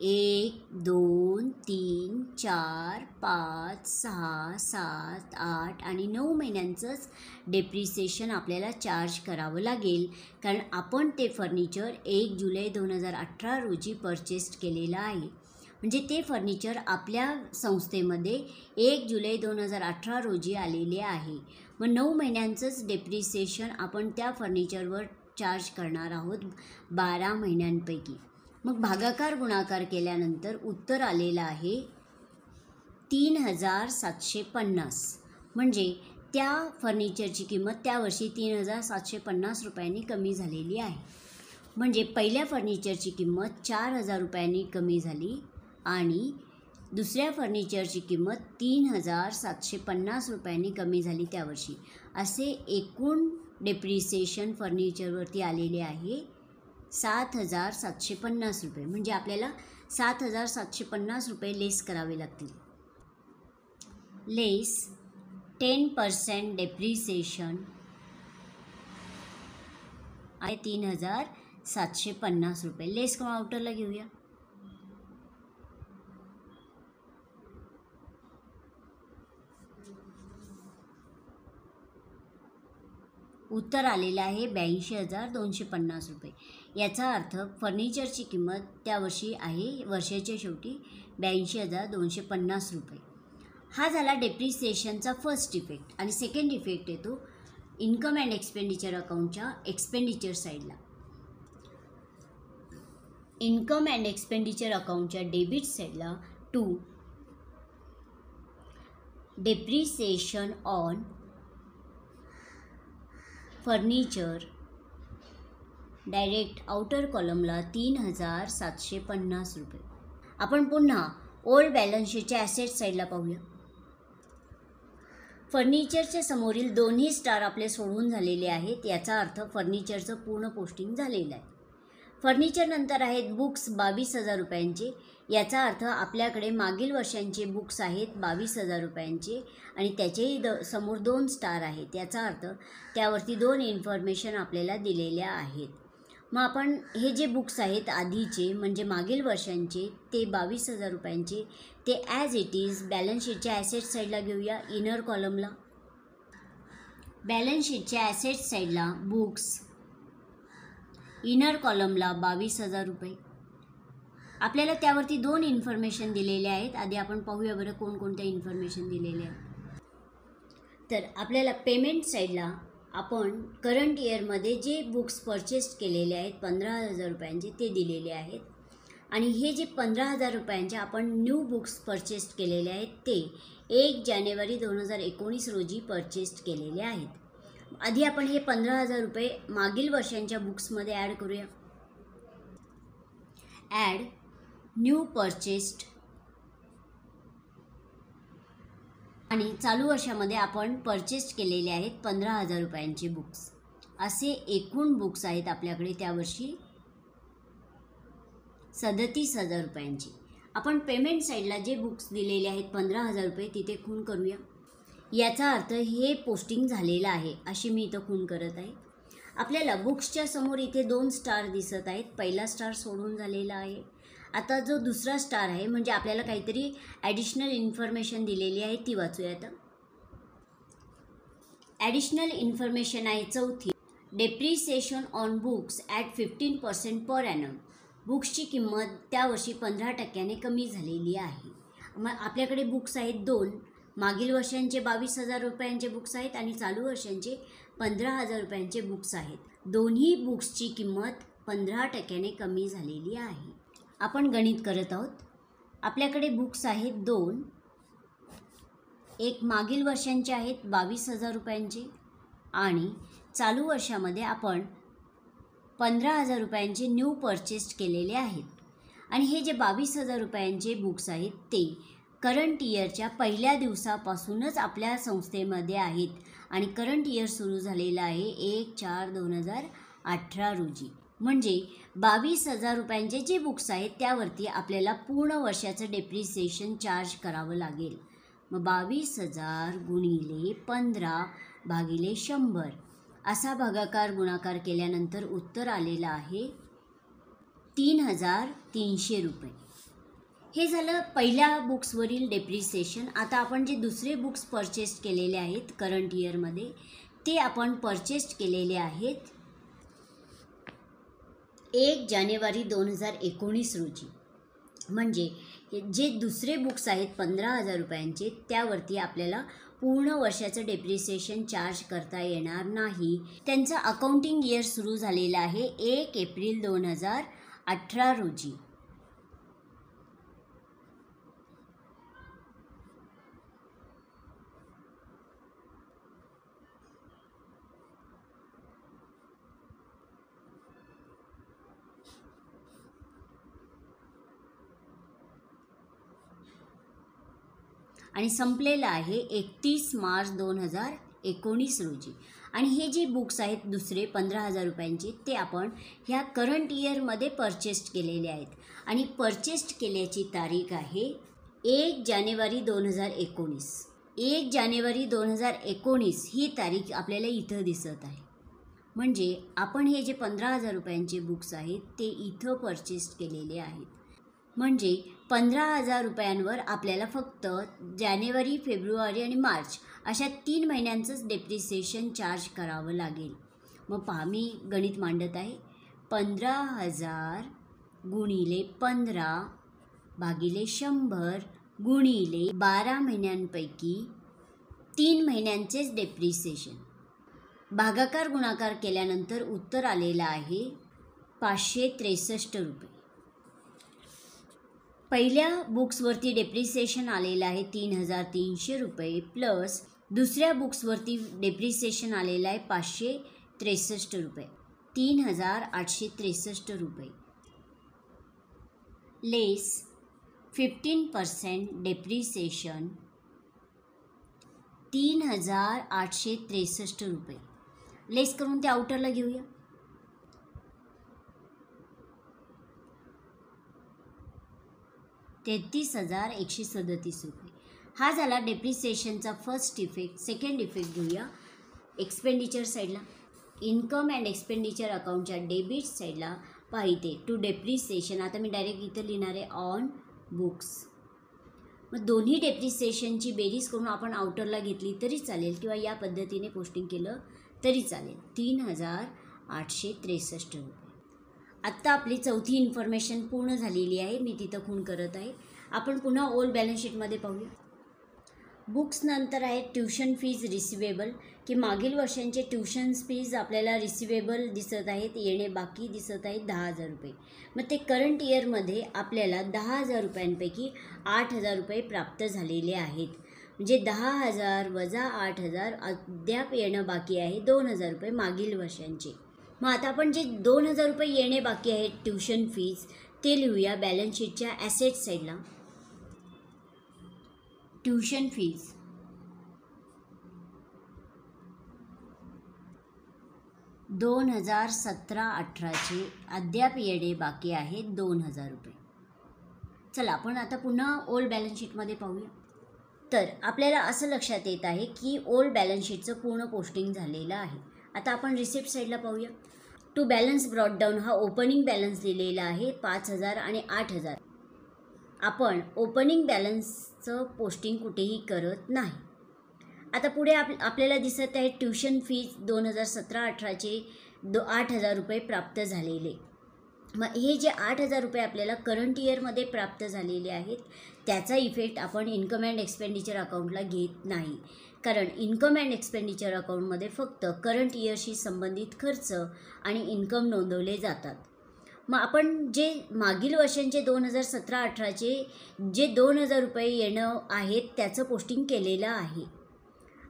[SPEAKER 1] 1, 2, 3, 4, 5, 6, 7, 8 आणि 9 महिन्यांचंच डेप्रिसिएशन आपल्याला चार्ज करावं लागेल, कारण आपण ते फर्निचर 1 जुलै 2018 रोजी परचेस केलेलं आहे. म्हणजे ते फर्निचर आपल्या संस्थेमध्ये 1 जुलै 2018 रोजी आलेले आहे. मग 9 महिन्यांचंच डेप्रिसिएशन आपण त्या फर्निचरवर चार्ज करणार आहोत 12 महिन्यांपैकी. मग भागाकार गुणाकार केल्यानंतर उत्तर आलेलं आहे 3,750. म्हणजे त्या फर्निचरची किंमत त्या वर्षी 3,750 रुपयांनी कमी झालेली आहे. म्हणजे पहिल्या फर्निचरची किंमत 4,000 रुपयांनी कमी झाली आणि दुसऱ्या फर्निचरची किंमत 3,750 रुपयांनी कमी झाली त्या वर्षी. असे एकूण डेप्रिसिएशन फर्निचरवरती आलेले आहे 7,750 रुपये. म्हणजे आपल्याला 7,750 रुपये लेस करावे लागतील. लेस 10% डेप्रिसिएशन आहे 3,750 रुपये. लेस करून आउटरला घेऊया. उत्तर आलेलं आहे 82,250 रुपये. याचा अर्थ फर्निचरची किंमत त्या वर्षी आहे वर्षाच्या शेवटी 82,250 रुपये. हा झाला डेप्रिसिएशनचा फर्स्ट इफेक्ट. आणि सेकंड इफेक्ट येतो इन्कम अँड एक्सपेंडिचर अकाउंटच्या एक्सपेंडिचर साईडला. इन्कम अँड एक्सपेंडिचर अकाउंटच्या डेबिट साईडला 2 depreciation on furniture direct outer कॉलमला 3,750 रुपये. आपण पुन्हा ओल्ड बॅलन्स शीटच्या ॲसेट साईडला पाहूया. फर्निचरच्या समोरील दोन्ही स्टार आपले सोडून झालेले आहेत. याचा अर्थ फर्निचरचं पूर्ण पोस्टिंग झालेलं आहे. फर्निचर नंतर आहेत बुक्स 22,000 रुपयांचे. याचा अर्थ आपल्याकडे मागील वर्षांचे बुक्स आहेत 22,000 रुपयांचे आणि त्याचेही समोर 2 स्टार आहेत. याचा अर्थ त्यावरती 2 इन्फॉर्मेशन आपल्याला दिलेल्या आहेत. मग आपण हे जे बुक्स आहेत आधीचे म्हणजे मागील वर्षांचे ते 22,000 रुपयांचे ते ॲज इट इज बॅलन्स शीटच्या ॲसेट साईडला घेऊया. इनर कॉलमला बॅलन्स शीटच्या ॲसेट साईडला बुक्स, इनर कॉलमला 22,000 रुपये. आपल्याला त्यावरती 2 इन्फॉर्मेशन दिलेले आहेत. आधी आपण पाहूया बरं कोणकोणत्या इन्फॉर्मेशन दिलेल्या आहेत. तर आपल्याला पेमेंट साईडला आपण करंट इयरमध्ये जे बुक्स परचेस केलेले आहेत 15,000 रुपयांचे ते दिलेले आहेत. आणि हे जे 15,000 रुपयांचे आपण न्यू बुक्स परचेस केलेले आहेत ते 1 जानेवारी 2019 रोजी परचेस केलेले आहेत. आधी आपण हे 15,000 रुपये मागील वर्षांच्या बुक्समध्ये ॲड करूया. ॲड न्यू परचेस्ड आणि चालू वर्षामध्ये आपण परचेस केलेले आहेत 15,000 रुपयांचे बुक्स. असे एकूण बुक्स आहेत आपल्याकडे त्या वर्षी 37,000 रुपयांची. आपण पेमेंट साईडला जे बुक्स दिलेले आहेत 15,000 रुपये तिथे खूण करूया. याचा अर्थ हे पोस्टिंग झालेलं आहे अशी मी इथं खूण करत आहे. आपल्याला बुक्सच्या समोर इथे 2 स्टार दिसत आहेत. पहिला स्टार सोडून झालेला आहे. आता जो दुसरा स्टार आहे म्हणजे आपल्याला काहीतरी ॲडिशनल इन्फॉर्मेशन दिलेली आहे ती वाचूया. आता ॲडिशनल इन्फॉर्मेशन आहे चौथी. Depreciation on books at 15% per annum. बुक्सची किंमत त्या वर्षी 15% कमी झालेली आहे. मग आपल्याकडे बुक्स आहेत 2. मागील वर्षांचे 22,000 रुपयांचे बुक्स आहेत आणि चालू वर्षांचे 15,000 रुपयांचे बुक्स आहेत. दोन्ही बुक्सची किंमत 15% कमी झालेली आहे. आपण गणित करत आहोत. आपल्याकडे बुक्स आहेत 2. एक मागील वर्षांचे आहेत 22,000 रुपयांचे आणि चालू वर्षामध्ये आपण 15,000 रुपयांचे न्यू परचेस केलेले आहेत. आणि हे जे 22,000 रुपयांचे बुक्स आहेत ते करंट इयरच्या पहिल्या दिवसापासूनच आपल्या संस्थेमध्ये आहेत आणि करंट इयर सुरू झालेलं आहे 1/4/2018 रोजी. म्हणजे 22,000 रुपयांचे जे बुक्स आहेत त्यावरती आपल्याला पूर्ण वर्षाचं डेप्रिसिएशन चार्ज करावं लागेल. मग 22,000 गुणिले 15 भागिले 100 असा भागाकार गुणाकार केल्यानंतर उत्तर आलेलं आहे 3,300 रुपये. हे झालं पहिल्या बुक्सवरील डेप्रिसिएशन. आता आपण जे दुसरे बुक्स परचेस केलेले आहेत करंट इयरमध्ये ते आपण परचेस केलेले आहेत 1 जानेवारी 2019 रोजी. म्हणजे जे दुसरे बुक्स आहेत 15,000 रुपयांचे त्यावरती आपल्याला पूर्ण वर्षाचं डेप्रिसिएशन चार्ज करता येणार नाही. त्यांचं अकाउंटिंग इयर सुरू झालेलं आहे 1 एप्रिल 2018 रोजी. आणि संपलेलं आहे 31 मार्च 2019 रोजी. आणि हे जे बुक्स आहेत दुसरे 15,000 रुपयांचे ते आपण ह्या करंट इयरमध्ये परचेस्ड केलेले आहेत. आणि परचेस्ड केल्याची तारीख आहे 1 जानेवारी 2019. 1 जानेवारी 2019 ही तारीख आपल्याला इथं दिसत आहे. म्हणजे आपण हे जे 15,000 रुपयांचे बुक्स आहेत ते इथं परचेस्ड केलेले आहेत. म्हणजे 15,000 रुपयांवर आपल्याला फक्त जानेवारी, फेब्रुवारी आणि मार्च अशा 3 महिन्यांचंच डेप्रिसिएशन चार्ज करावं लागेल. मग पहा मी गणित मांडत आहे. 15,000 गुणिले 15 भागिले 100 गुणिले 12 महिन्यांपैकी 3 महिन्यांचेच डेप्रिसिएशन. भागाकार गुणाकार केल्यानंतर उत्तर आलेलं आहे 563 रुपये. पहिल्या बुक्सवरती डेप्रिसिएशन आलेलं आहे 3,300 रुपये प्लस दुसऱ्या बुक्सवरती डेप्रिसिएशन आलेलं आहे 563 रुपये. 3,863 रुपये लेस 15% डेप्रिसिएशन 3,863 रुपये. लेस करून ते आउटरला घेऊया. 33,137 रुपये. हा झाला डेप्रिसिएशनचा फर्स्ट इफेक्ट. सेकंड इफेक्ट घेऊया एक्सपेंडिचर साईडला. इन्कम अँड एक्सपेंडिचर अकाउंटच्या डेबिट साईडला पाहिजे टू डेप्रिसिएशन. आता मी डायरेक्ट इथं लिहिणार आहे ऑन बुक्स. मग दोन्ही डेप्रिसिएशनची बेरीज करून आपण आउटरला घेतली तरी चालेल किंवा या पद्धतीने पोस्टिंग केलं तरी चालेल. 3,863 रुपये. आत्ता आपली चौथी इन्फॉर्मेशन पूर्ण झालेली आहे. मी तिथं खूण करत आहे. आपण पुन्हा ओल्ड बॅलन्स शीटमध्ये पाहूया. बुक्स नंतर आहे ट्यूशन फीज रिसिवेबल की मागील वर्षांचे ट्यूशन फीज आपल्याला रिसिवेबल दिसत आहेत. येणे बाकी दिसत आहेत 10,000 रुपये. मग ते करंट इयरमध्ये आपल्याला 10,000 रुपयांपैकी 8,000 रुपये प्राप्त झालेले आहेत. म्हणजे 10,000 वजा 8,000 अद्याप येणं बाकी आहे 2,000 रुपये मागील वर्षांचे. मग आता आपण जे 2,000 रुपये येणे बाकी आहेत ट्यूशन फीज ते लिहूया बॅलन्स शीटच्या ॲसेट साईडला. ट्यूशन फीज 2017-18चे अद्याप येणे बाकी आहेत 2,000 रुपये. चला आपण आता पुन्हा ओल्ड बॅलन्स शीटमध्ये पाहूया. तर आपल्याला असं लक्षात येत आहे की ओल्ड बॅलन्स शीटचं पूर्ण पोस्टिंग झालेलं आहे. आता आपण रिसिप्ट साईडला पाहूया. टू बॅलन्स ब्रॉट डाऊन हा ओपनिंग बॅलन्स दिलेला आहे 5,000 आणि 8,000. आपण ओपनिंग बॅलन्सचं पोस्टिंग कुठेही करत नाही. आता पुढे आपल्याला दिसत आहे ट्युशन फीज 2017-18चे 8,000 रुपये प्राप्त झालेले. मग हे जे 8,000 रुपये आपल्याला करंट इयरमध्ये प्राप्त झालेले आहेत त्याचा इफेक्ट आपण इन्कम अँड एक्सपेंडिचर अकाउंटला घेत नाही, कारण इन्कम अँड एक्सपेंडिचर अकाउंटमध्ये फक्त करंट इयरशी संबंधित खर्च आणि इन्कम नोंदवले जातात. मग आपण जे मागील वर्षांचे 2017-18चे जे 2,000 रुपये येणं आहेत त्याचं पोस्टिंग केलेलं आहे.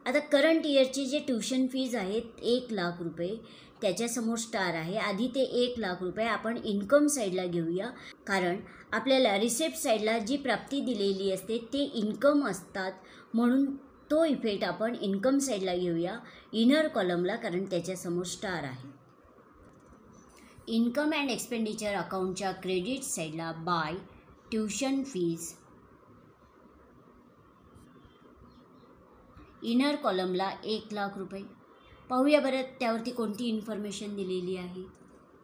[SPEAKER 1] आता करंट इयरची जे ट्युशन फीज आहेत 1,00,000 रुपये, त्याच्यासमोर स्टार आहे. आधी ते 1,00,000 रुपये आपण इन्कम साईडला घेऊया, कारण आपल्याला रिसिप्ट साईडला जी प्राप्ती दिलेली असते ते इन्कम असतात, म्हणून तो इफेक्ट आपण इन्कम साईडला घेऊया इनर कॉलमला, कारण त्याच्यासमोर स्टार आहे. इन्कम अँड एक्सपेंडिचर अकाउंटच्या क्रेडिट साईडला बाय ट्युशन फीज, इनर कॉलमला 1,00,000 रुपये. पाहूया बरं त्यावरती कोणती इन्फॉर्मेशन दिलेली आहे.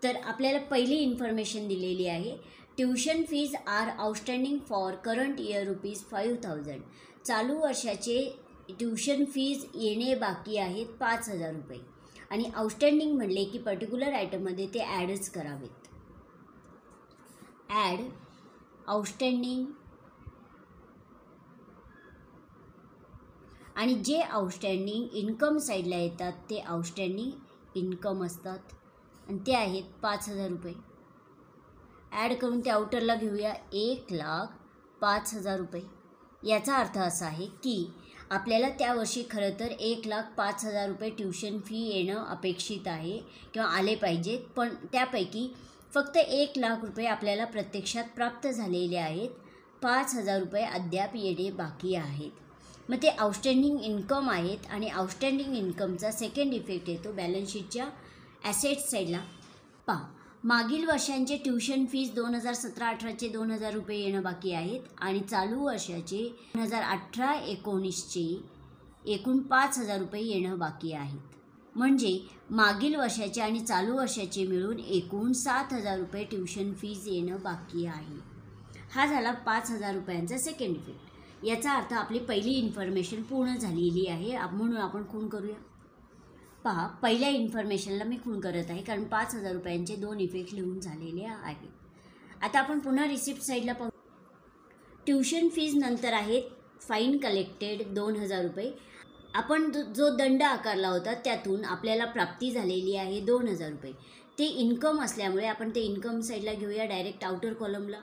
[SPEAKER 1] तर आपल्याला पहिली इन्फॉर्मेशन दिलेली आहे tuition fees are outstanding for current year ₹5,000. चालू वर्षाचे ट्युशन फीज येणे बाकी आहेत 5,000 रुपये. आणि आउटस्टँडिंग म्हणले की पर्टिक्युलर आयटममध्ये ते ॲडच करावेत. ॲड आउटस्टँडिंग, आणि जे आउटस्टँडिंग इन्कम साईडला येतात ते आउटस्टँडिंग इन्कम असतात आणि ते आहेत 5,000 रुपये. ॲड करून ते आउटरला घेऊया 1,05,000 रुपये. याचा अर्थ असा आहे की आपल्याला त्यावर्षी खरं तर 1,05,000 रुपये ट्युशन फी येणं अपेक्षित आहे किंवा आले पाहिजेत, पण त्यापैकी फक्त 1,00,000 रुपये आपल्याला प्रत्यक्षात प्राप्त झालेले आहेत. 5,000 रुपये अद्याप येणे बाकी आहेत. मग ते आउटस्टँडिंग इन्कम आहेत आणि आउटस्टँडिंग इन्कमचा सेकंड इफेक्ट येतो बॅलन्स शीटच्या ॲसेट साईडला. पहा, मागील वर्षांचे ट्युशन फीज 2017-18चे 2,000 रुपये येणं बाकी आहेत आणि चालू वर्षाचे 2018-19चे एकूण 5,000 रुपये येणं बाकी आहेत. म्हणजे मागील वर्षाचे आणि चालू वर्षाचे मिळून एकूण 7,000 रुपये ट्युशन फीज येणं बाकी आहे. हा झाला 5,000 रुपयांचा सेकंड इफेक्ट. याचा अर्थ आपली पहिली इन्फॉर्मेशन पूर्ण झालेली आहे, म्हणून आपण खूण करूया. पहा, पहिल्या इन्फॉर्मेशनला मी खूण करत आहे कारण 5,000 रुपयांचे 2 इफेक्ट लिहून झालेले आहेत. आता आपण पुन्हा रिसिप्ट साईडला पाहू. ट्युशन फीज नंतर आहेत फाईन कलेक्टेड 2,000 रुपये. आपण जो दंड आकारला होता त्यातून आपल्याला प्राप्ती झालेली आहे 2,000 रुपये. ते इन्कम असल्यामुळे आपण ते इन्कम साईडला घेऊया डायरेक्ट आउटर कॉलमला.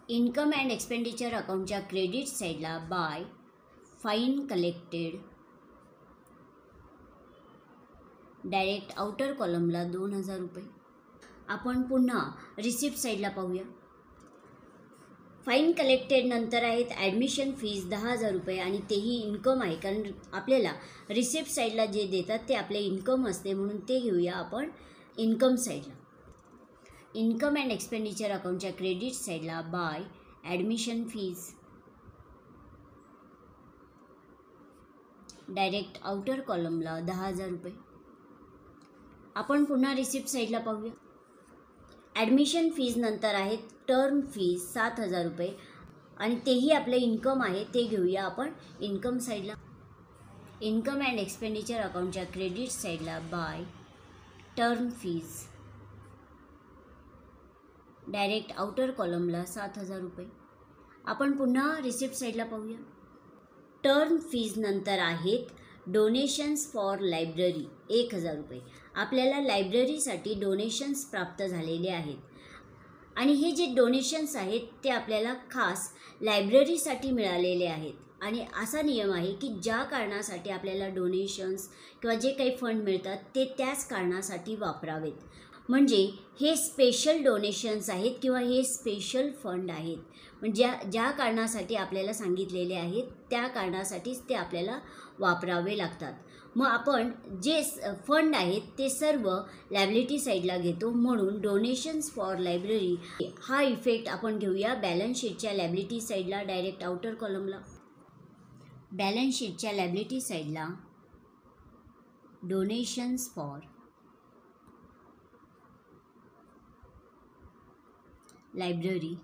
[SPEAKER 1] इन्कम अँड एक्सपेंडिचर अकाउंटच्या क्रेडिट साईडला by fine collected, direct outer कॉलमला 2,000 रुपये. आपण पुन्हा रिसिप्ट साईडला पाहूया. फाईन कलेक्टेड नंतर आहेत ॲडमिशन फीज 10,000 रुपये आणि तेही इन्कम आहे, कारण आपल्याला रिसिप्ट साईडला जे देतात ते आपले इन्कम असते, म्हणून ते घेऊया आपण इन्कम साईडला. इन्कम अँड एक्सपेंडिचर अकाउंटच्या क्रेडिट साईडला by admission fees, direct outer कॉलमला 10,000 रुपये. आपण पुन्हा रिसिप्ट साईडला पाहूया. ॲडमिशन फीज नंतर आहेत टर्म फीज 7,000 रुपये आणि तेही आपले इन्कम आहे, ते घेऊया आपण इन्कम साईडला. इन्कम अँड एक्सपेंडिचर अकाउंटच्या क्रेडिट साईडला by term fees, direct outer कॉलमला 7,000 रुपये. आपण पुन्हा रिसिप्ट साईडला पाहूया. टर्म फीज नंतर आहेत डोनेशन्स फॉर लायब्ररी 1,000 रुपये. आपल्याला लायब्ररीसाठी डोनेशन्स प्राप्त झालेले आहेत आणि हे जे डोनेशन्स आहेत ते आपल्याला खास लायब्ररीसाठी मिळालेले आहेत. आणि असा नियम आहे की ज्या कारणासाठी आपल्याला डोनेशन्स किंवा जे काही फंड मिळतात ते त्याच कारणासाठी वापरावेत. म्हणजे हे स्पेशल डोनेशन्स आहेत किंवा हे स्पेशल फंड आहेत, म्हणजे ज्या कारणासाठी आपल्याला सांगितलेले आहेत त्या कारणासाठीच ते आपल्याला वापरावे लागतात. मग आपण जे फंड आहेत ते सर्व लायबिलिटी साईडला घेतो, म्हणून डोनेशन्स फॉर लायब्ररी हा इफेक्ट आपण घेऊया बॅलन्स शीटच्या लायबिलिटी साईडला, डायरेक्ट आउटर कॉलमला. बॅलन्स शीटच्या लायबिलिटी साईडला डोनेशन्स फॉर लायब्ररी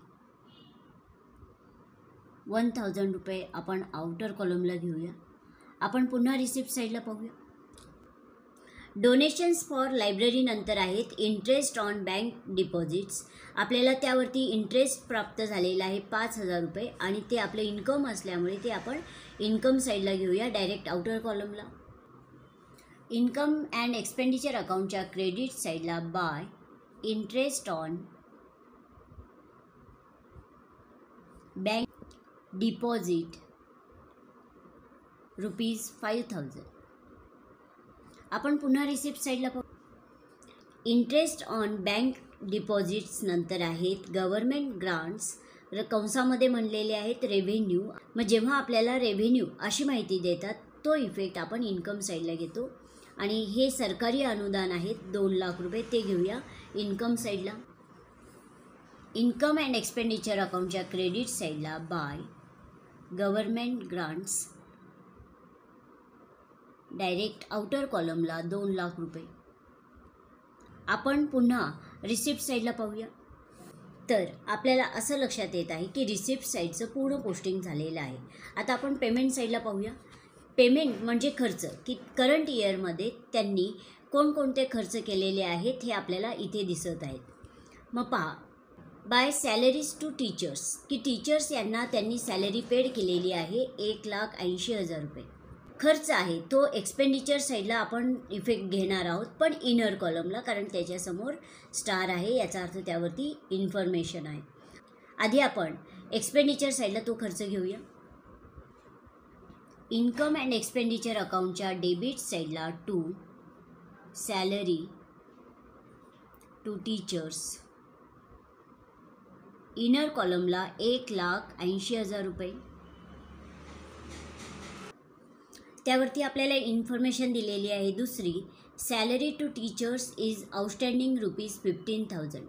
[SPEAKER 1] 1000 रुपये आपण आउटर कॉलमला घेऊया. आपण पुन्हा रिसिप्ट साईडला पाहूया. डोनेशन्स फॉर लायब्ररी नंतर आहेत इंटरेस्ट ऑन बँक डिपॉझिट्स. आपल्याला त्यावरती इंटरेस्ट प्राप्त झालेला आहे 5000 रुपये आणि ते आपलं इन्कम असल्यामुळे ते आपण इन्कम साईडला घेऊया, डायरेक्ट आउटर कॉलमला. इन्कम अँड एक्सपेंडिचर अकाउंटच्या क्रेडिट साईडला by interest on bank deposit ₹5000. आपण पुन्हा रिसिप्ट साईडला पाहू. इंटरेस्ट ऑन बँक डिपॉझिट्स नंतर आहेत गव्हर्नमेंट ग्रांट्स, कंसामध्ये म्हणलेले आहेत रेव्हेन्यू. मग जेव्हा आपल्याला रेव्हेन्यू अशी माहिती देतात तो इफेक्ट आपण इन्कम साईडला घेतो आणि हे सरकारी अनुदान आहेत 2 लाख रुपये, ते घेऊया इन्कम साईडला. इन्कम अँड एक्सपेंडिचर अकाउंटच्या क्रेडिट साईडला by government grants, direct outer कॉलमला 2 लाख रुपये. आपण पुन्हा रिसिप्ट साईडला पाहूया. तर आपल्याला असं लक्षात येत आहे की रिसिप्ट साईडचं पूर्ण पोस्टिंग झालेलं आहे. आता आपण पेमेंट साईडला पाहूया. पेमेंट म्हणजे खर्च, की करंट इयरमध्ये त्यांनी कोणकोणते खर्च केलेले आहेत हे आपल्याला इथे दिसत आहेत. मग पहा, बाय सॅलरीज टू टीचर्स, की टीचर्स यांना त्यांनी सॅलरी पेड केलेली आहे 1,80,000 रुपये. खर्च आहे तो एक्सपेंडिचर साईडला आपण इफेक्ट घेणार आहोत, पण इनर कॉलमला, कारण त्याच्यासमोर स्टार आहे, याचा अर्थ त्यावरती इन्फॉर्मेशन आहे. आधी आपण एक्सपेंडिचर साईडला तो खर्च घेऊया. इन्कम अँड एक्सपेंडिचर अकाउंटच्या डेबिट साईडला to salary to teachers, inner कॉलमला 1,80,000 रुपये. त्यावरती आपल्याला इन्फॉर्मेशन दिलेली आहे दुसरी, salary to teachers is outstanding ₹15,000,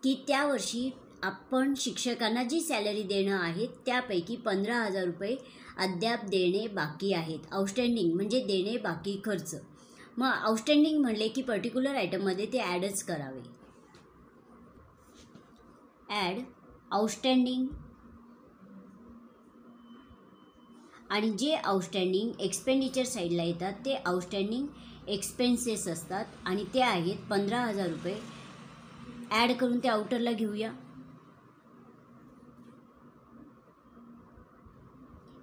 [SPEAKER 1] की त्यावर्षी आपण शिक्षकांना जी सॅलरी देणं आहे त्यापैकी 15,000 रुपये अद्याप देणे बाकी आहेत. आउटस्टँडिंग म्हणजे देणे बाकी खर्च. मग आउटस्टँडिंग म्हणले की पर्टिक्युलर आयटममध्ये ते ॲडच करावे. ॲड आउटस्टँडिंग, आणि जे आउटस्टँडिंग एक्सपेंडिचर साईडला येतात ते आउटस्टँडिंग एक्सपेन्सेस असतात आणि ते आहेत 15,000 रुपये. ॲड करून ते आउटरला घेऊया.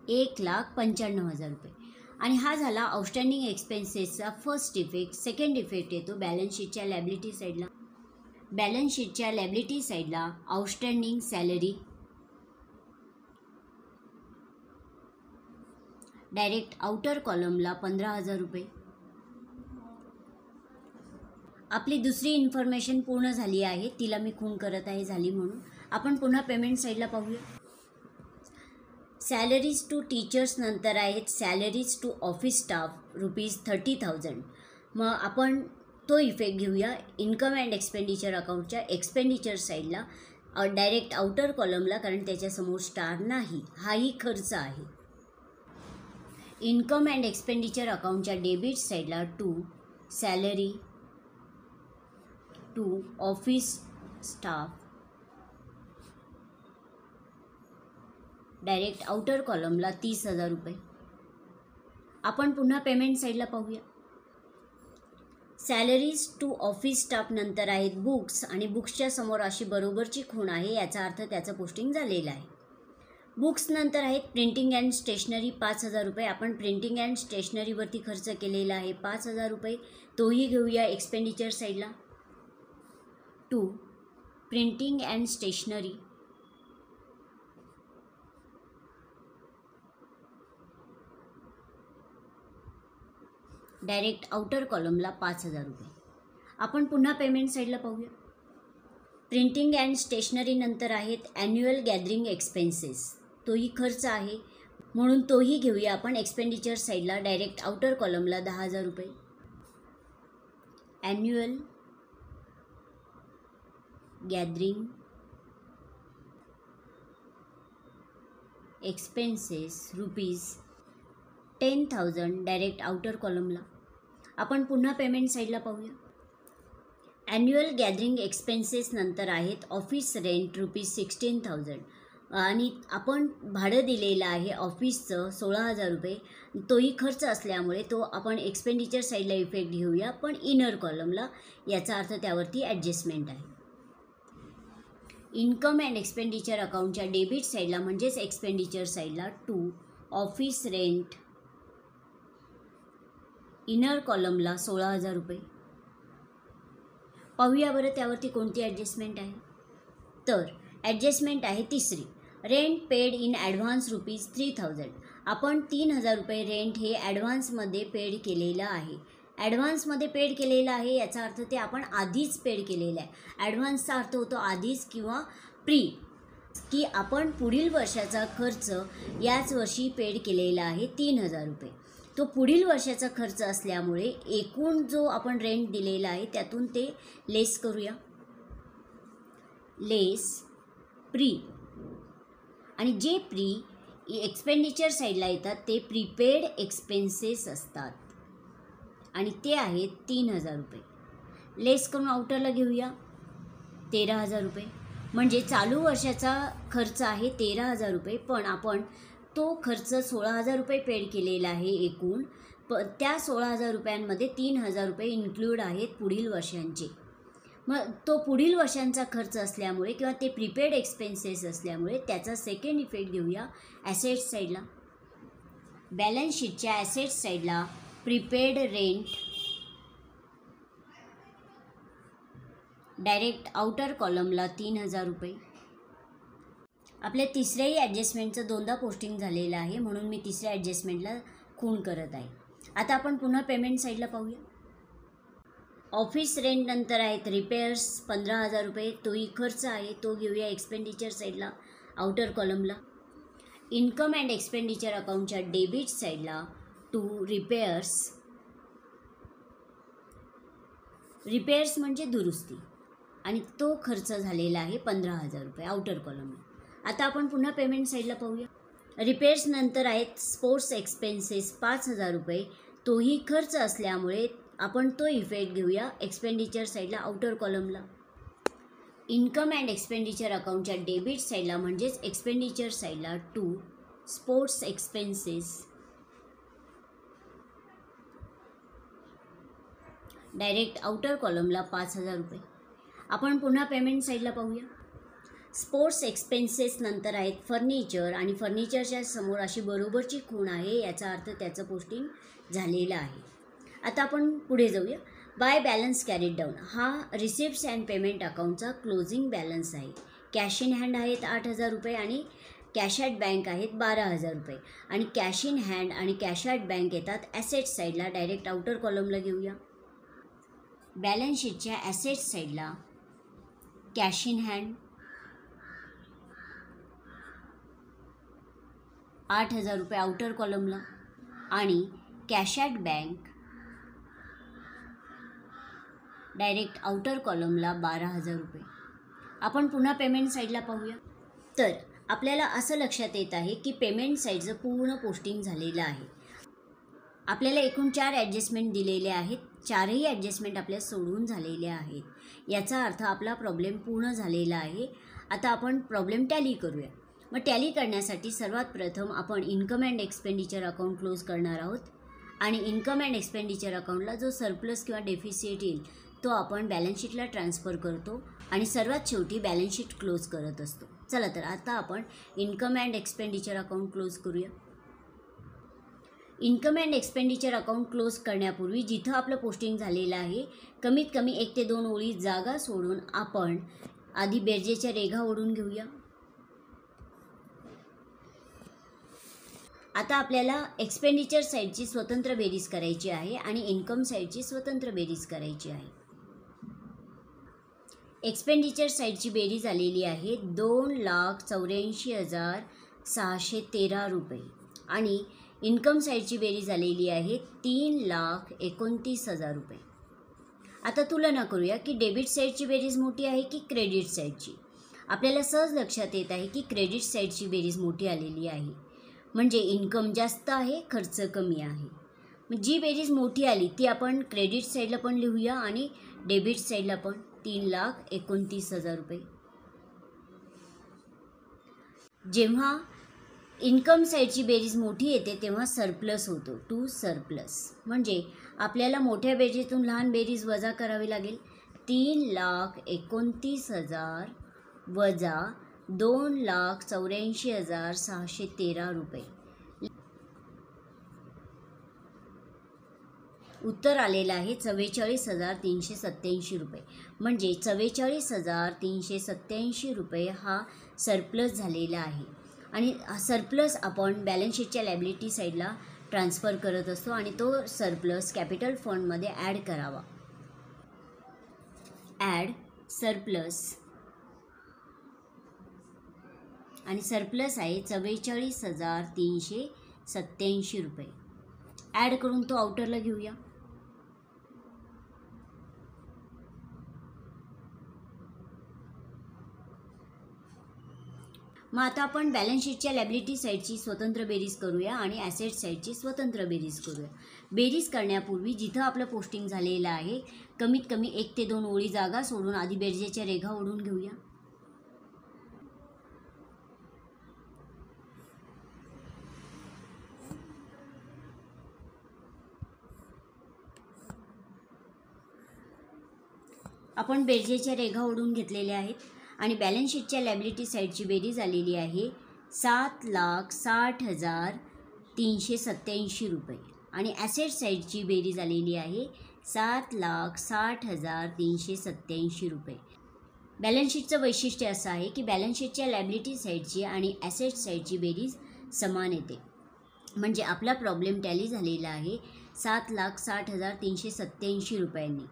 [SPEAKER 1] 1,95,000 रुपये. आणि हा झाला आउटस्टँडिंग एक्सपेन्सेसचा फर्स्ट इफेक्ट. सेकंड इफेक्ट येतो बॅलन्स शीटच्या लायबिलिटी साईडला. बॅलन्स शीटच्या लायबिलिटी साईडला आउटस्टँडिंग सॅलरी, डायरेक्ट आउटर कॉलमला 15,000 रुपये. आपली दुसरी इन्फॉर्मेशन पूर्ण झाली आहे, तिला मी खून करत आहे झाली म्हणून. आपण पुन्हा पेमेंट साईडला पाहूया. सॅलरीज टू टीचर्स नंतर आहेत सॅलरीज टू ऑफिस स्टाफ ₹30,000. मग आपण तो इफेक्ट घेऊया इन्कम अँड एक्सपेंडिचर अकाउंटच्या एक्सपेंडिचर साईडला, डायरेक्ट आउटर कॉलमला, कारण त्याच्यासमोर स्टार नाही, हाही खर्च आहे. इन्कम अँड एक्सपेंडिचर अकाउंटच्या डेबिट साईडला to salary to office staff, direct outer कॉलमला 30,000 रुपये. आपण पुन्हा पेमेंट साईडला पाहूया. सॅलरीज टू ऑफिस स्टाफ नंतर आहेत बुक्स, आणि बुक्सच्या समोर अशी बरोबरची खूण आहे, याचा अर्थ त्याचं पोस्टिंग झालेलं आहे. बुक्स नंतर आहेत प्रिंटिंग अँड स्टेशनरी 5,000 रुपये. आपण प्रिंटिंग अँड स्टेशनरीवरती खर्च केलेला आहे 5,000 रुपये, तोही घेऊया एक्सपेंडिचर साईडला. To printing and stationery, direct outer कॉलमला 5,000 रुपये. आपण पुन्हा पेमेंट साईडला पाहूया. प्रिंटिंग अँड स्टेशनरी नंतर आहेत ॲन्युअल गॅदरिंग एक्सपेन्सेस, तोही खर्च आहे म्हणून तोही घेऊया आपण एक्सपेंडिचर साईडला. डायरेक्ट आउटर कॉलमला 10,000 रुपये. Annual gathering expenses ₹10,000 direct outer कॉलमला. आपण पुन्हा पेमेंट साईडला पाहूया. ॲन्युअल गॅदरिंग एक्सपेन्सेस नंतर आहेत ऑफिस रेंट ₹16,000 आणि आपण भाडं दिलेलं आहे ऑफिसचं 16,000 रुपये. तोही खर्च असल्यामुळे तो आपण एक्सपेंडिचर साईडला इफेक्ट घेऊया, पण इनर कॉलमला. याचा अर्थ त्यावरती ॲडजस्टमेंट आहे. इन्कम अँड एक्सपेंडिचर अकाउंटच्या डेबिट साईडला म्हणजेच एक्सपेंडिचर साईडला ऑफिस रेंट इनर कॉलमला 16,000 रुपये. पाहूया बरं त्यावरती कोणती ॲडजस्टमेंट आहे. तर ॲडजस्टमेंट आहे तिसरी. Rent paid in advance ₹3,000. आपण 3,000 रुपये रेंट हे ॲडव्हान्समध्ये पेड केलेलं आहे. ॲडव्हान्समध्ये पेड केलेलं आहे याचा अर्थ ते आपण आधीच पेड केलेलं आहे. ॲडव्हान्सचा अर्थ होतो आधीच किंवा प्री, की आपण पुढील वर्षाचा खर्च याच वर्षी पेड केलेला आहे 3,000 रुपये. तो पुढील वर्षाचा खर्च असल्यामुळे एकूण जो आपण रेंट दिलेला आहे त्यातून ते लेस करूया. लेस प्री. आणि जे प्री एक्सपेंडिचर साईडला येतात ते प्रीपेड एक्सपेन्सेस असतात आणि ते आहेत 3,000 रुपये. लेस करून आउटरला घेऊया 13,000 रुपये. म्हणजे चालू वर्षाचा खर्च आहे 13,000 रुपये, पण आपण तो खर्च 16,000 रुपये पेड केलेला आहे एकूण. त्या 16,000 रुपयांमध्ये 3,000 रुपये इन्क्लूड आहेत पुढील वर्षांचे. मग तो पुढील वर्षांचा खर्च असल्यामुळे किंवा ते प्रीपेड एक्सपेन्सेस असल्यामुळे त्याचा सेकंड इफेक्ट घेऊया ॲसेट्स साईडला. बॅलन्स शीटच्या ॲसेट्स साईडला प्रीपेड रेंट डायरेक्ट आउटर कॉलमला 3,000 रुपये. आपल्या तिसऱ्याही ॲडजस्टमेंटचं दोनदा पोस्टिंग झालेलं आहे, म्हणून मी तिसऱ्या ॲडजस्टमेंटला खूण करत आहे. आता आपण पुन्हा पेमेंट साईडला पाहूया. ऑफिस रेंट नंतर आहेत रिपेअर्स 15,000 रुपये. तोही खर्च आहे, तो घेऊया एक्सपेंडिचर साईडला आउटर कॉलमला. इन्कम अँड एक्सपेंडिचर अकाउंटच्या डेबिट साईडला रिपेअर्स म्हणजे दुरुस्ती आणि तो खर्च झालेला आहे 15,000 रुपये आउटर कॉलमला. आता आपण पुन्हा पेमेंट साईडला पाहूया. रिपेअर्स नंतर आहेत स्पोर्ट्स एक्सपेन्सेस 5,000 रुपये. तोही खर्च असल्यामुळे आपण तो इफेक्ट घेऊया एक्सपेंडिचर साईडला आउटर कॉलमला. इन्कम अँड एक्सपेंडिचर अकाउंटच्या डेबिट साईडला म्हणजेच एक्सपेंडिचर साईडला स्पोर्ट्स एक्सपेन्सेस डायरेक्ट आउटर कॉलमला 5,000 रुपये. आपण पुन्हा पेमेंट साईडला पाहूया. स्पोर्ट्स एक्सपेन्सेस नंतर आहेत फर्निचर आणि फर्निचरच्या समोर अशी बरोबरची खूण आहे, याचा अर्थ त्याचं पोस्टिंग झालेलं आहे. आता आपण पुढे जाऊया. बाय बॅलन्स कॅरीड डाऊन हा रिसिप्ट्स अँड पेमेंट अकाउंटचा क्लोजिंग बॅलन्स आहे. कॅश इन हँड आहेत 8,000 रुपये आणि कॅश ॲट बँक आहेत 12,000 रुपये. आणि कॅश इन हँड आणि कॅश ॲट बँक येतात ॲसेट्स साईडला. डायरेक्ट आउटर कॉलमला घेऊया. बॅलन्स शीटच्या ॲसेट्स साईडला कॅश इन हँड 8,000 रुपये आउटर कॉलमला आणि cash at bank direct outer कॉलमला 12,000 रुपये. आपण पुन्हा पेमेंट साईडला पाहूया. तर आपल्याला असं लक्षात येत आहे की पेमेंट साईडचं पूर्ण पोस्टिंग झालेलं आहे. आपल्याला एकूण 4 ॲडजस्टमेंट दिलेले आहेत. 4ही ॲडजस्टमेंट आपल्या सोडून झालेले आहेत. याचा अर्थ आपला प्रॉब्लेम पूर्ण झालेला आहे. आता आपण प्रॉब्लेम टॅली करूया. मग टॅली करण्यासाठी सर्वात प्रथम आपण income and expenditure account close करणार आहोत आणि इन्कम अँड एक्सपेंडिचर अकाउंटला जो सरप्लस किंवा डेफिसिट येईल तो आपण बॅलन्स शीटला ट्रान्सफर करतो आणि सर्वात शेवटी बॅलन्स शीट क्लोज करत असतो. चला तर आता आपण income and expenditure account close करूया. Income and expenditure account close करण्यापूर्वी जिथं आपलं पोस्टिंग झालेलं आहे कमीत कमी 1 ते 2 ओळी जागा सोडून आपण आधी बेरजेच्या रेघा ओढून घेऊया. आता आपल्याला एक्सपेंडिचर साईडची स्वतंत्र बेरीज करायची आहे आणि इन्कम साईडची स्वतंत्र बेरीज करायची आहे. एक्सपेंडिचर साईडची बेरीज आलेली आहे 2,84,613 रुपये आणि इन्कम साईडची बेरीज आलेली आहे 3,29,000 रुपये. आता तुलना करूया की डेबिट साईडची बेरीज मोठी आहे की क्रेडिट साईडची. आपल्याला सहज लक्षात येत आहे की क्रेडिट साईडची बेरीज मोठी आलेली आहे, म्हणजे इन्कम जास्त आहे, खर्च कमी आहे. जी बेरीज मोठी आली ती आपण क्रेडिट साईडला पण लिहूया आणि डेबिट साईडला पण 3,29,000 रुपये. जेव्हा इन्कम साईडची बेरीज मोठी येते तेव्हा सरप्लस होतो, टू सरप्लस. म्हणजे आपल्याला मोठ्या बेरीजतून लहान बेरीज वजा करावी लागेल. 3,29,000 वजा 2,84,613 रुपये. उत्तर आलेलं आहे 44,387 रुपये. म्हणजे 44,387 रुपये हा सरप्लस झालेला आहे. आणि सरप्लस आपण बॅलन्स शीटच्या लायबिलिटी साईडला ट्रान्सफर करत असतो आणि तो सरप्लस कॅपिटल फंडमध्ये ॲड करावा. ॲड सरप्लस, आणि सरप्लस आहे 44,387 रुपये. ॲड करून तो आउटरला घेऊया. मग आता आपण बॅलन्स शीटच्या लायबिलिटी साईडची स्वतंत्र बेरीज करूया आणि ॲसेट साईडची स्वतंत्र बेरीज करूया. बेरीज करण्यापूर्वी जिथं आपलं पोस्टिंग झालेलं आहे कमीत कमी 1 ते 2 ओळी जागा सोडून आधी बेरजेच्या रेघा ओढून घेऊया. आपण बेरजेच्या रेघा ओढून घेतलेल्या आहेत आणि बॅलन्स शीटच्या लायबिलिटी साईडची बेरीज आलेली आहे 7,60,387 रुपये आणि ॲसेट साईडची बेरीज आलेली आहे 7,60,387 रुपये. बॅलन्स शीटचं वैशिष्ट्य असं आहे की बॅलन्स शीटच्या लायबिलिटी साईडची आणि ॲसेट साईडची बेरीज समान येते. म्हणजे आपला प्रॉब्लेम टॅली झालेला आहे 7,60,387 रुपयांनी.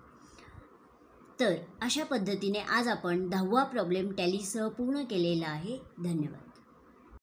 [SPEAKER 1] तर अशा पद्धतीने आज आपण 10वा प्रॉब्लेम टॅलीसह पूर्ण केलेला आहे. धन्यवाद.